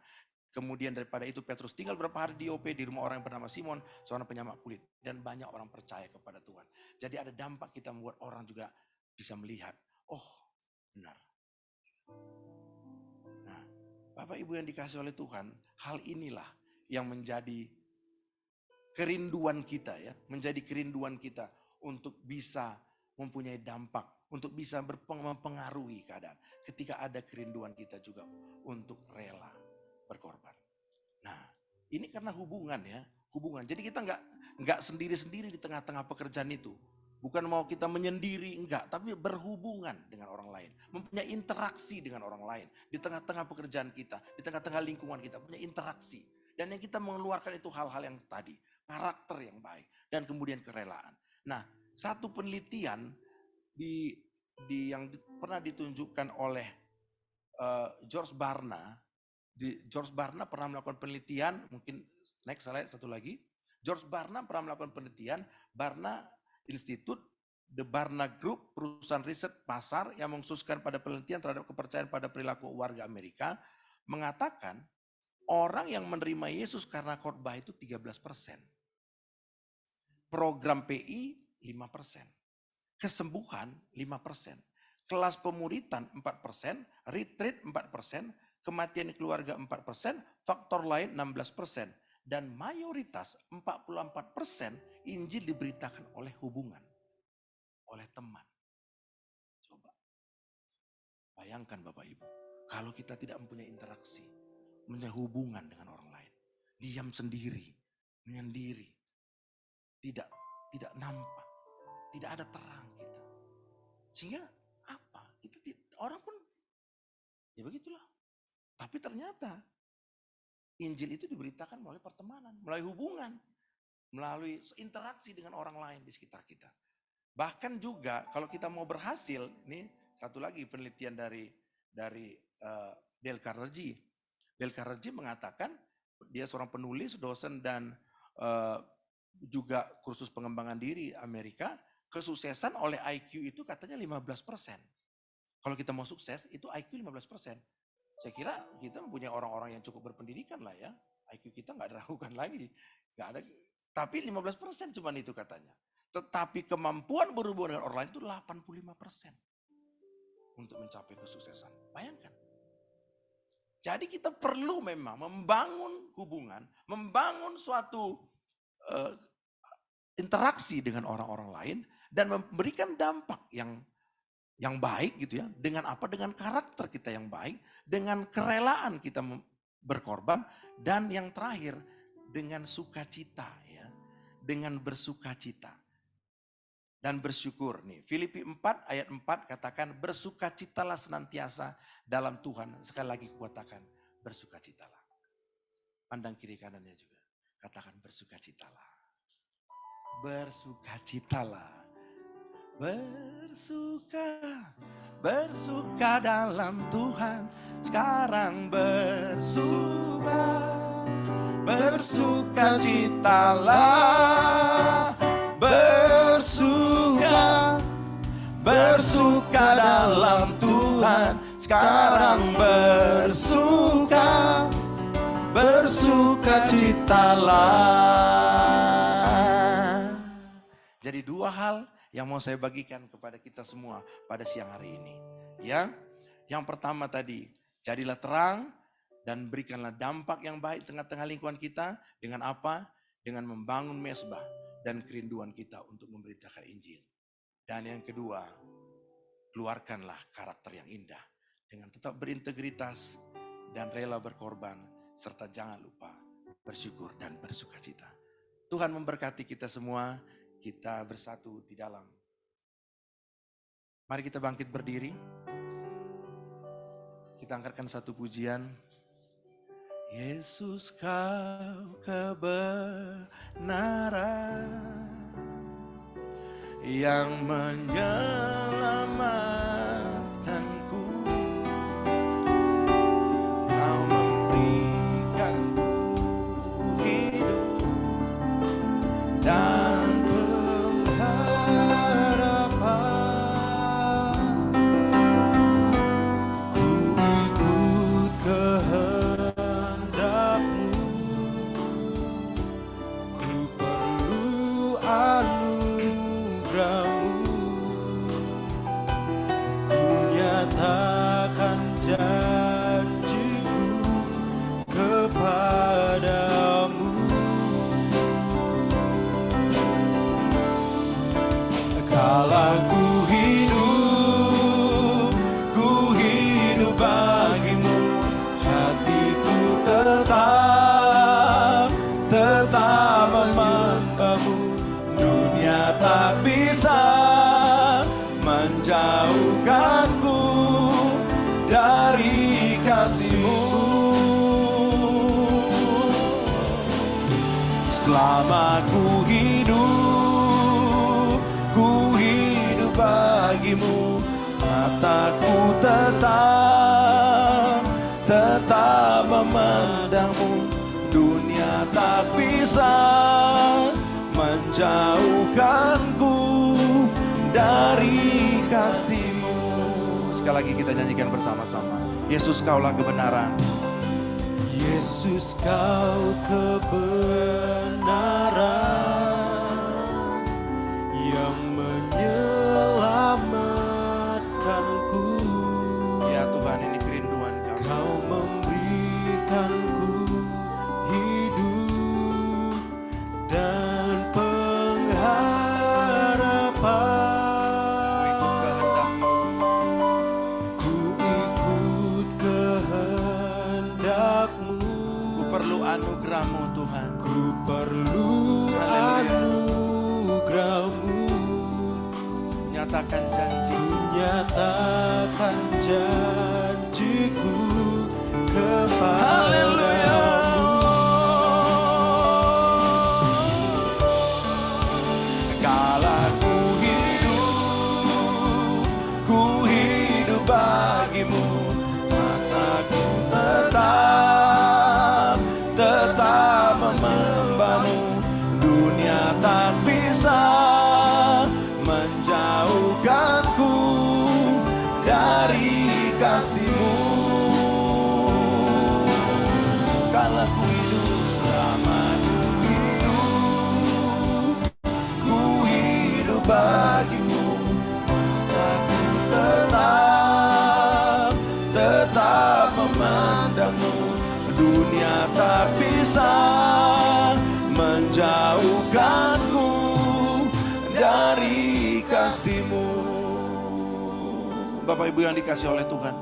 [SPEAKER 5] Kemudian daripada itu Petrus tinggal beberapa hari di Yope di rumah orang yang bernama Simon, seorang penyamak kulit. Dan banyak orang percaya kepada Tuhan. Jadi ada dampak kita membuat orang juga bisa melihat, oh benar. Nah, Bapak Ibu yang dikasih oleh Tuhan, hal inilah yang menjadi kerinduan kita ya. Menjadi kerinduan kita. Untuk bisa mempunyai dampak, untuk bisa mempengaruhi keadaan. Ketika ada kerinduan kita juga untuk rela berkorban. Nah, ini karena hubungan ya, hubungan. Jadi kita nggak sendiri-sendiri di tengah-tengah pekerjaan itu. Bukan mau kita menyendiri, enggak, tapi berhubungan dengan orang lain. Mempunyai interaksi dengan orang lain. Di tengah-tengah pekerjaan kita, di tengah-tengah lingkungan kita, punya interaksi. Dan yang kita mengeluarkan itu hal-hal yang tadi, karakter yang baik, dan kemudian kerelaan. Nah, satu penelitian yang pernah ditunjukkan oleh George Barna. George Barna pernah melakukan penelitian, mungkin next slide satu lagi. George Barna pernah melakukan penelitian, Barna Institute, The Barna Group, perusahaan riset pasar yang mengkhususkan pada penelitian terhadap kepercayaan pada perilaku warga Amerika, mengatakan orang yang menerima Yesus karena khotbah itu 13%. Program PI 5%. Kesembuhan 5%. Kelas pemuritan 4%, retreat 4%, kematian keluarga 4%, faktor lain 16%. Dan mayoritas 44% Injil diberitakan oleh hubungan. Oleh teman. Coba. Bayangkan Bapak Ibu. Kalau kita tidak mempunyai interaksi. Mempunyai hubungan dengan orang lain. Diam sendiri. Menyendiri. Tidak nampak. Tidak ada terang kita. Sehingga apa? Orang pun ya begitulah. Tapi ternyata Injil itu diberitakan melalui pertemanan, melalui hubungan, melalui interaksi dengan orang lain di sekitar kita. Bahkan juga kalau kita mau berhasil, ini satu lagi penelitian dari Dale Carnegie. Dale Carnegie mengatakan, dia seorang penulis, dosen dan juga kursus pengembangan diri Amerika, kesuksesan oleh IQ itu katanya 15%. Kalau kita mau sukses itu IQ 15%. Saya kira kita mempunyai orang-orang yang cukup berpendidikan lah ya. IQ kita nggak diragukan lagi. Nggak ada. Tapi 15% cuma itu katanya. Tetapi kemampuan berhubungan dengan orang lain itu 85% untuk mencapai kesuksesan. Bayangkan. Jadi kita perlu memang membangun hubungan, membangun suatu interaksi dengan orang-orang lain dan memberikan dampak yang baik gitu ya. Dengan apa? Dengan karakter kita yang baik, dengan kerelaan kita berkorban, dan yang terakhir dengan sukacita ya. Dengan bersukacita dan bersyukur nih. Filipi 4 ayat 4 katakan bersukacitalah senantiasa dalam Tuhan. Sekali lagi katakan bersukacitalah. Pandang kiri kanannya juga. Katakan bersukacitalah. Bersukacitalah. Bersuka dalam Tuhan, sekarang bersukacitalah, bersuka dalam Tuhan, sekarang bersukacitalah. Jadi dua hal yang mau saya bagikan kepada kita semua pada siang hari ini. Ya, yang pertama tadi, jadilah terang dan berikanlah dampak yang baik di tengah-tengah lingkungan kita. Dengan apa? Dengan membangun mesbah dan kerinduan kita untuk memberitakan Injil. Dan yang kedua, keluarkanlah karakter yang indah dengan tetap berintegritas dan rela berkorban, serta jangan lupa bersyukur dan bersukacita. Tuhan memberkati kita semua. Kita bersatu di dalam. Mari kita bangkit berdiri. Kita angkatkan satu pujian. Yesus kau kebenaran yang menyelamatkanku. Kau memberikanku hidup dan menjauhkanku dari kasih-Mu. Selama ku hidup bagimu. Mataku tetap memandangmu. Dunia tak bisa menjauhkanku dari kasih-Mu. Sekali lagi kita nyanyikan bersama-sama. Yesus kaulah kebenaran. Yesus kau kebenaran yang menyelamatkanku. Ya Tuhan, ini kerinduan kami. Kau memberikanku hidup dan pengharapan. Anugerah-Mu Tuhan, ku perlu anugerah-Mu. Nyatakan janjiku kepadamu. Kala ku hidup bagimu, mataku tetap memambamu. Dunia tak bisa menjauhkanku dari kasih-Mu. Kala ku hidup, selama ku hidup bagimu, aku tetap memandangmu. Dunia tak bisa menjauhkanku dari kasih-Mu. Bapak Ibu yang dikasihi oleh Tuhan,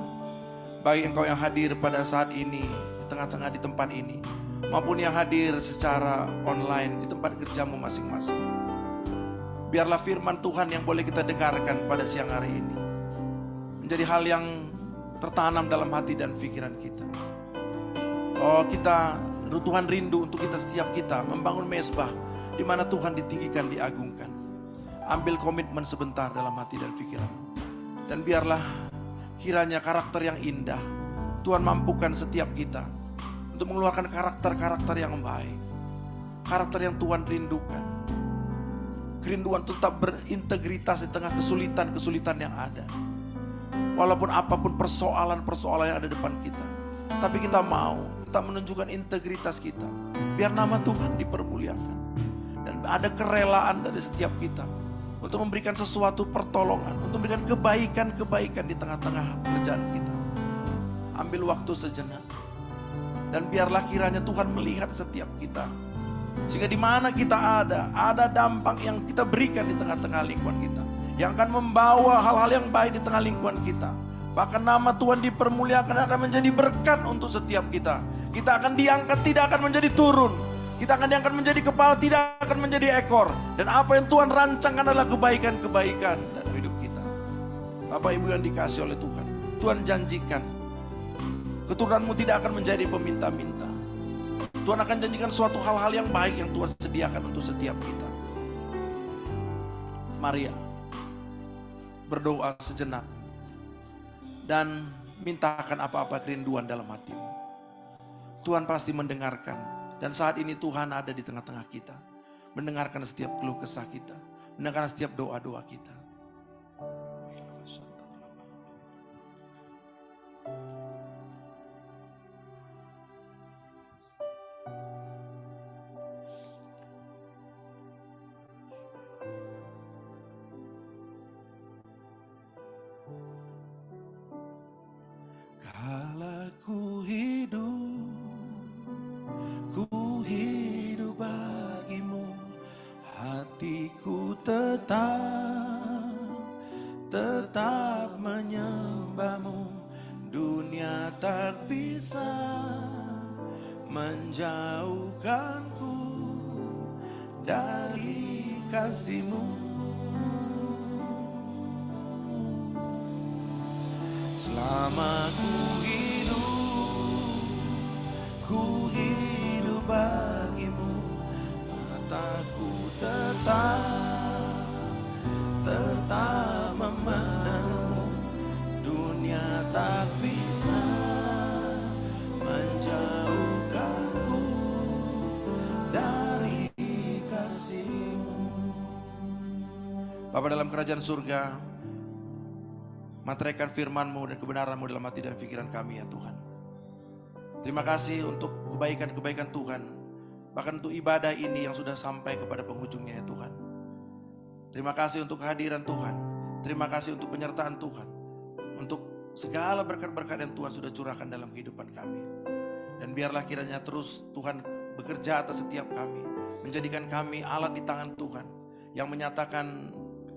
[SPEAKER 5] bagi engkau yang hadir pada saat ini, di tengah-tengah di tempat ini, maupun yang hadir secara online di tempat kerjamu masing-masing, biarlah firman Tuhan yang boleh kita dengarkan pada siang hari ini menjadi hal yang tertanam dalam hati dan pikiran kita. Oh, Tuhan rindu untuk kita, setiap kita membangun mezbah di mana Tuhan ditinggikan, diagungkan. Ambil komitmen sebentar dalam hati dan pikiran. Dan biarlah kiranya karakter yang indah Tuhan mampukan setiap kita untuk mengeluarkan karakter-karakter yang baik. Karakter yang Tuhan rindukan. Kerinduan tetap berintegritas di tengah kesulitan-kesulitan yang ada. Walaupun apapun persoalan-persoalan yang ada depan kita, tapi kita menunjukkan integritas kita. Biar nama Tuhan dipermuliakan. Dan ada kerelaan dari setiap kita untuk memberikan sesuatu pertolongan, untuk memberikan kebaikan-kebaikan di tengah-tengah pekerjaan kita. Ambil waktu sejenak. Dan biarlah kiranya Tuhan melihat setiap kita. Sehingga di mana kita ada dampak yang kita berikan di tengah-tengah lingkungan kita, yang akan membawa hal-hal yang baik di tengah lingkungan kita. Bahkan nama Tuhan dipermuliakan, akan menjadi berkat untuk setiap kita. Kita akan diangkat, tidak akan menjadi turun. Kita akan diangkat menjadi kepala, tidak akan menjadi ekor. Dan apa yang Tuhan rancangkan adalah kebaikan-kebaikan dalam hidup kita. Bapak Ibu yang dikasihi oleh Tuhan, Tuhan janjikan keturunanmu tidak akan menjadi peminta-minta. Tuhan akan janjikan suatu hal-hal yang baik yang Tuhan sediakan untuk setiap kita. Mari berdoa sejenak dan mintakan apa-apa kerinduan dalam hatimu. Tuhan pasti mendengarkan, dan saat ini Tuhan ada di tengah-tengah kita, mendengarkan setiap keluh kesah kita, mendengarkan setiap doa-doa kita. Kala ku hidup bagimu, hatiku tetap menyembahmu. Dunia tak bisa menjauhkanku dari kasih-Mu. Selama ku hidup bagimu, mataku tetap memandangmu. Dunia tak bisa menjauhkanku dari kasih-Mu. Bapa dalam kerajaan surga, materaikan firman-Mu dan kebenaran-Mu dalam hati dan pikiran kami ya Tuhan. Terima kasih untuk kebaikan-kebaikan Tuhan. Bahkan untuk ibadah ini yang sudah sampai kepada penghujungnya ya Tuhan. Terima kasih untuk kehadiran Tuhan. Terima kasih untuk penyertaan Tuhan. Untuk segala berkat-berkat yang Tuhan sudah curahkan dalam kehidupan kami. Dan biarlah kiranya terus Tuhan bekerja atas setiap kami. Menjadikan kami alat di tangan Tuhan. Yang menyatakan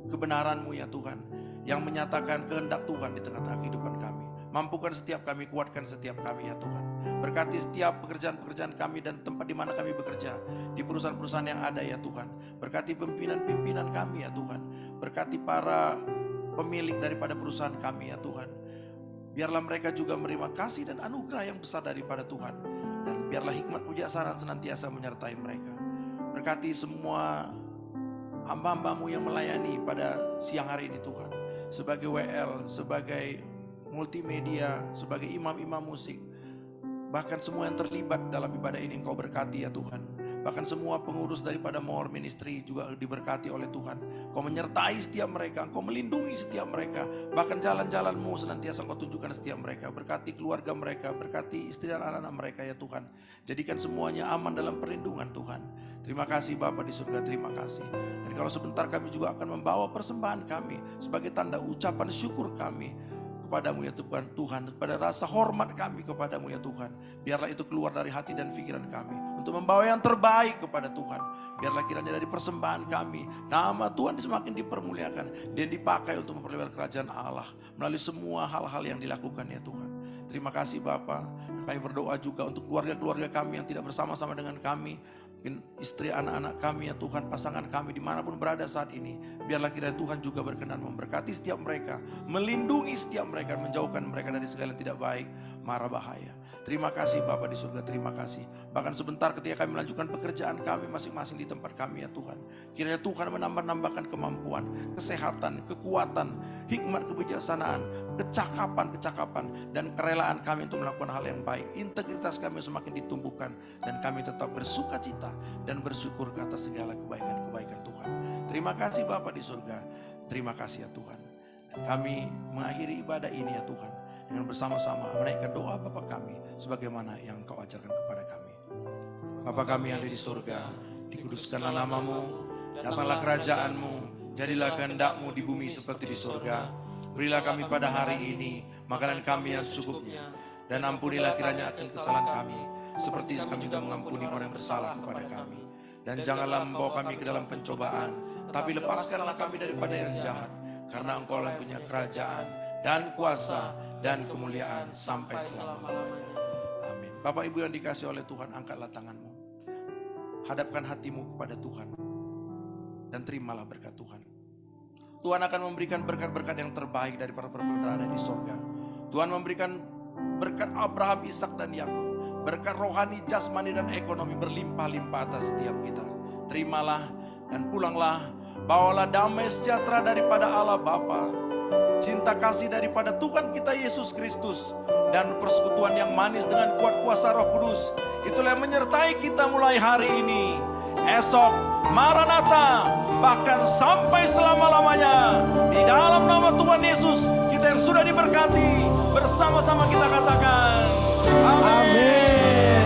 [SPEAKER 5] kebenaran-Mu ya Tuhan. Yang menyatakan kehendak Tuhan di tengah-tengah kehidupan kami. Mampukan setiap kami, kuatkan setiap kami ya Tuhan. Berkati setiap pekerjaan-pekerjaan kami dan tempat di mana kami bekerja. Di perusahaan-perusahaan yang ada ya Tuhan. Berkati pimpinan-pimpinan kami ya Tuhan. Berkati para pemilik daripada perusahaan kami ya Tuhan. Biarlah mereka juga menerima kasih dan anugerah yang besar daripada Tuhan. Dan biarlah hikmat kebijaksanaan senantiasa menyertai mereka. Berkati semua hamba-hambamu yang melayani pada siang hari ini Tuhan. Sebagai WL, sebagai multimedia, sebagai imam-imam musik. Bahkan semua yang terlibat dalam ibadah ini Engkau berkati ya Tuhan. Bahkan semua pengurus daripada More Ministry juga diberkati oleh Tuhan. Kau menyertai setiap mereka, Engkau melindungi setiap mereka. Bahkan jalan-jalan-Mu senantiasa Engkau tunjukkan setiap mereka. Berkati keluarga mereka, berkati istri dan anak-anak mereka ya Tuhan. Jadikan semuanya aman dalam perlindungan Tuhan. Terima kasih Bapa di surga, terima kasih. Dan kalau sebentar kami juga akan membawa persembahan kami sebagai tanda ucapan syukur kami kepadamu ya Tuhan, kepada rasa hormat kami kepadamu ya Tuhan. Biarlah itu keluar dari hati dan pikiran kami untuk membawa yang terbaik kepada Tuhan. Biarlah kiranya dari persembahan kami, nama Tuhan semakin dipermuliakan dan dipakai untuk memperlebar kerajaan Allah melalui semua hal-hal yang dilakukan ya Tuhan. Terima kasih Bapa. Kami berdoa juga untuk keluarga-keluarga kami yang tidak bersama-sama dengan kami. Mungkin istri, anak-anak kami ya Tuhan, pasangan kami dimanapun berada saat ini. Biarlah kiranya Tuhan juga berkenan memberkati setiap mereka, melindungi setiap mereka, menjauhkan mereka dari segala yang tidak baik, mara bahaya. Terima kasih Bapa di surga, terima kasih. Bahkan sebentar ketika kami melanjutkan pekerjaan kami masing-masing di tempat kami ya Tuhan. Kiranya Tuhan menambah-nambahkan kemampuan, kesehatan, kekuatan, hikmat kebijaksanaan, kecakapan, dan kerelaan kami untuk melakukan hal yang baik. Integritas kami semakin ditumbuhkan dan kami tetap bersuka cita dan bersyukur ke atas segala kebaikan-kebaikan Tuhan. Terima kasih Bapa di surga, terima kasih ya Tuhan. Dan kami mengakhiri ibadah ini ya Tuhan dengan bersama-sama menaikkan doa Bapa kami sebagaimana yang Kau ajarkan kepada kami. Bapa kami yang ada di surga, dikuduskanlah namamu, datanglah kerajaan-Mu, jadilah kehendak-Mu di bumi seperti di surga. Berilah kami pada hari ini makanan kami yang secukupnya, dan ampunilah kiranya akan kesalahan kami, seperti kami juga mengampuni orang yang bersalah kepada kami. Dan janganlah membawa kami ke dalam pencobaan, tapi lepaskanlah kami daripada yang jahat, karena Engkau yang punya kerajaan dan kuasa dan kemuliaan sampai selama-lamanya. Amin. Bapak Ibu yang dikasihi oleh Tuhan, angkatlah tanganmu, hadapkan hatimu kepada Tuhan, dan terimalah berkat Tuhan. Tuhan akan memberikan berkat-berkat yang terbaik dari para berada di sorga. Tuhan memberikan berkat Abraham, Ishak dan Yakub, berkat rohani, jasmani dan ekonomi berlimpah-limpah atas setiap kita. Terimalah dan pulanglah, bawalah damai sejahtera daripada Allah Bapa, cinta kasih daripada Tuhan kita Yesus Kristus, dan persekutuan yang manis dengan kuat kuasa Roh Kudus. Itulah yang menyertai kita mulai hari ini, esok, Maranatha, bahkan sampai selama-lamanya. Di dalam nama Tuhan Yesus, kita yang sudah diberkati, bersama-sama kita katakan, amin.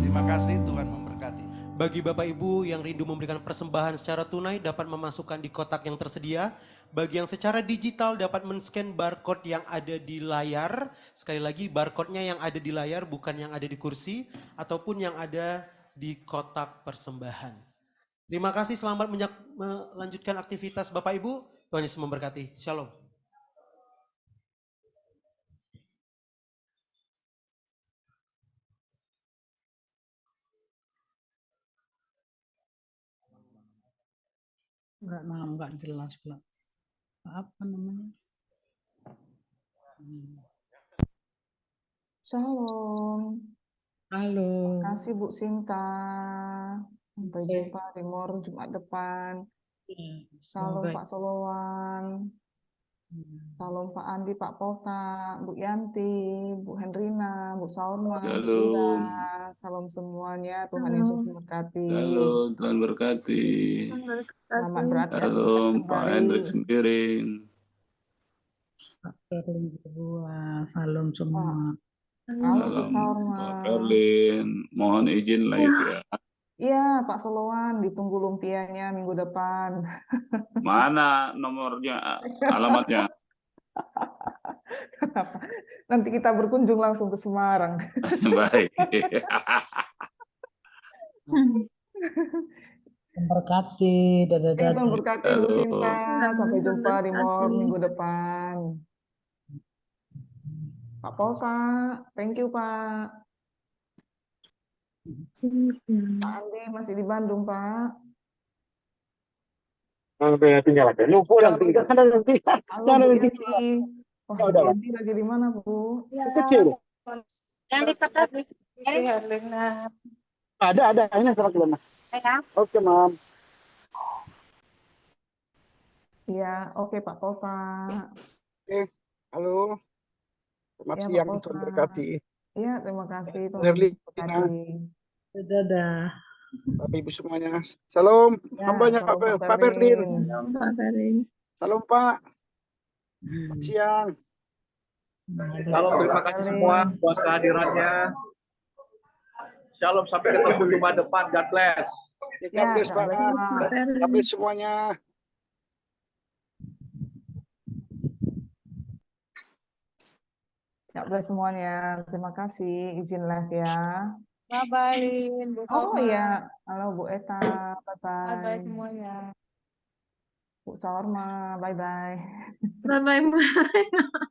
[SPEAKER 5] Terima kasih, Tuhan memberkati.
[SPEAKER 2] Bagi Bapak Ibu yang rindu memberikan persembahan secara tunai dapat memasukkan di kotak yang tersedia. Bagi yang secara digital dapat men-scan barcode yang ada di layar. Sekali lagi barcode-nya yang ada di layar bukan yang ada di kursi ataupun yang ada di kotak persembahan. Terima kasih, selamat melanjutkan aktivitas Bapak Ibu. Tuhan Yesus memberkati. Shalom.
[SPEAKER 6] Enggak jelas pula. Apa namanya?
[SPEAKER 7] Shalom.
[SPEAKER 6] Halo.
[SPEAKER 7] Terima kasih Bu Sinta. Sampai jumpa di More Jumat depan. Shalom Pak Solowan. Shalom Pak Andi, Pak Pota, Bu Yanti, Bu Hendrina, Bu Saurma, Bu
[SPEAKER 8] Shalom.
[SPEAKER 7] Ira. Salam semuanya. Tuhan Yesus memberkati.
[SPEAKER 8] Shalom, Tuhan berkati.
[SPEAKER 7] Selamat beraktivitas
[SPEAKER 8] Shalom, Pak
[SPEAKER 7] kembali.
[SPEAKER 8] Hendrik Sembiring.
[SPEAKER 6] Pak Erlin berdua. Salam semua.
[SPEAKER 7] Halo Bu
[SPEAKER 8] Salam
[SPEAKER 7] Saurma.
[SPEAKER 8] Pak Erlin. Mohon izin live ya.
[SPEAKER 7] Iya Pak Solowan, ditunggu lumpianya minggu depan.
[SPEAKER 8] Mana nomornya, alamatnya?
[SPEAKER 7] Nanti kita berkunjung langsung ke Semarang.
[SPEAKER 8] Baik.
[SPEAKER 6] Memberkati.
[SPEAKER 7] Tuhan berkati Bu
[SPEAKER 8] Halo.
[SPEAKER 7] Sinta. Sampai jumpa di More minggu depan. Pak Polta, thank you Pak. Pak Andi masih di Bandung Pak. Halo Bu Yanti. Wah, Bu Yanti lagi di mana Bu?
[SPEAKER 9] Yang di kota Herlina.
[SPEAKER 6] Ada. Ini surat belum? Oke, Mam.
[SPEAKER 7] Iya, oke Pak Pova.
[SPEAKER 6] Oke, halo. Selamat
[SPEAKER 7] Ya Pak
[SPEAKER 6] siang,
[SPEAKER 7] Pova.
[SPEAKER 6] Tuhan berkati.
[SPEAKER 7] Iya, terima kasih Tuhan
[SPEAKER 6] Herlina,
[SPEAKER 7] memberkati.
[SPEAKER 9] Dadah.
[SPEAKER 6] Bapak Ibu semuanya. Salam,
[SPEAKER 7] Ya,
[SPEAKER 6] hambanya
[SPEAKER 7] salam Pak
[SPEAKER 6] Pak Berlin.
[SPEAKER 7] Berlin.
[SPEAKER 9] Pak Ferin.
[SPEAKER 6] Salam Pak, siang.
[SPEAKER 1] Shalom, terima kasih semua buat kehadirannya. Shalom, sampai ketemu Jumat depan. God bless.
[SPEAKER 7] Ya,
[SPEAKER 6] God bless,
[SPEAKER 7] God
[SPEAKER 6] Pak.
[SPEAKER 7] bless, Pak.
[SPEAKER 9] Pak Ferin.
[SPEAKER 6] God bless semuanya.
[SPEAKER 7] God bless semuanya. Terima kasih. Izin live ya.
[SPEAKER 10] Bye-bye, Lin, Bu
[SPEAKER 7] Oh
[SPEAKER 10] Salma.
[SPEAKER 7] iya, halo Bu Eta.
[SPEAKER 10] Bye-bye
[SPEAKER 7] Bye-bye.
[SPEAKER 10] semuanya.
[SPEAKER 7] Bu Salma, bye-bye.
[SPEAKER 9] Bye-bye.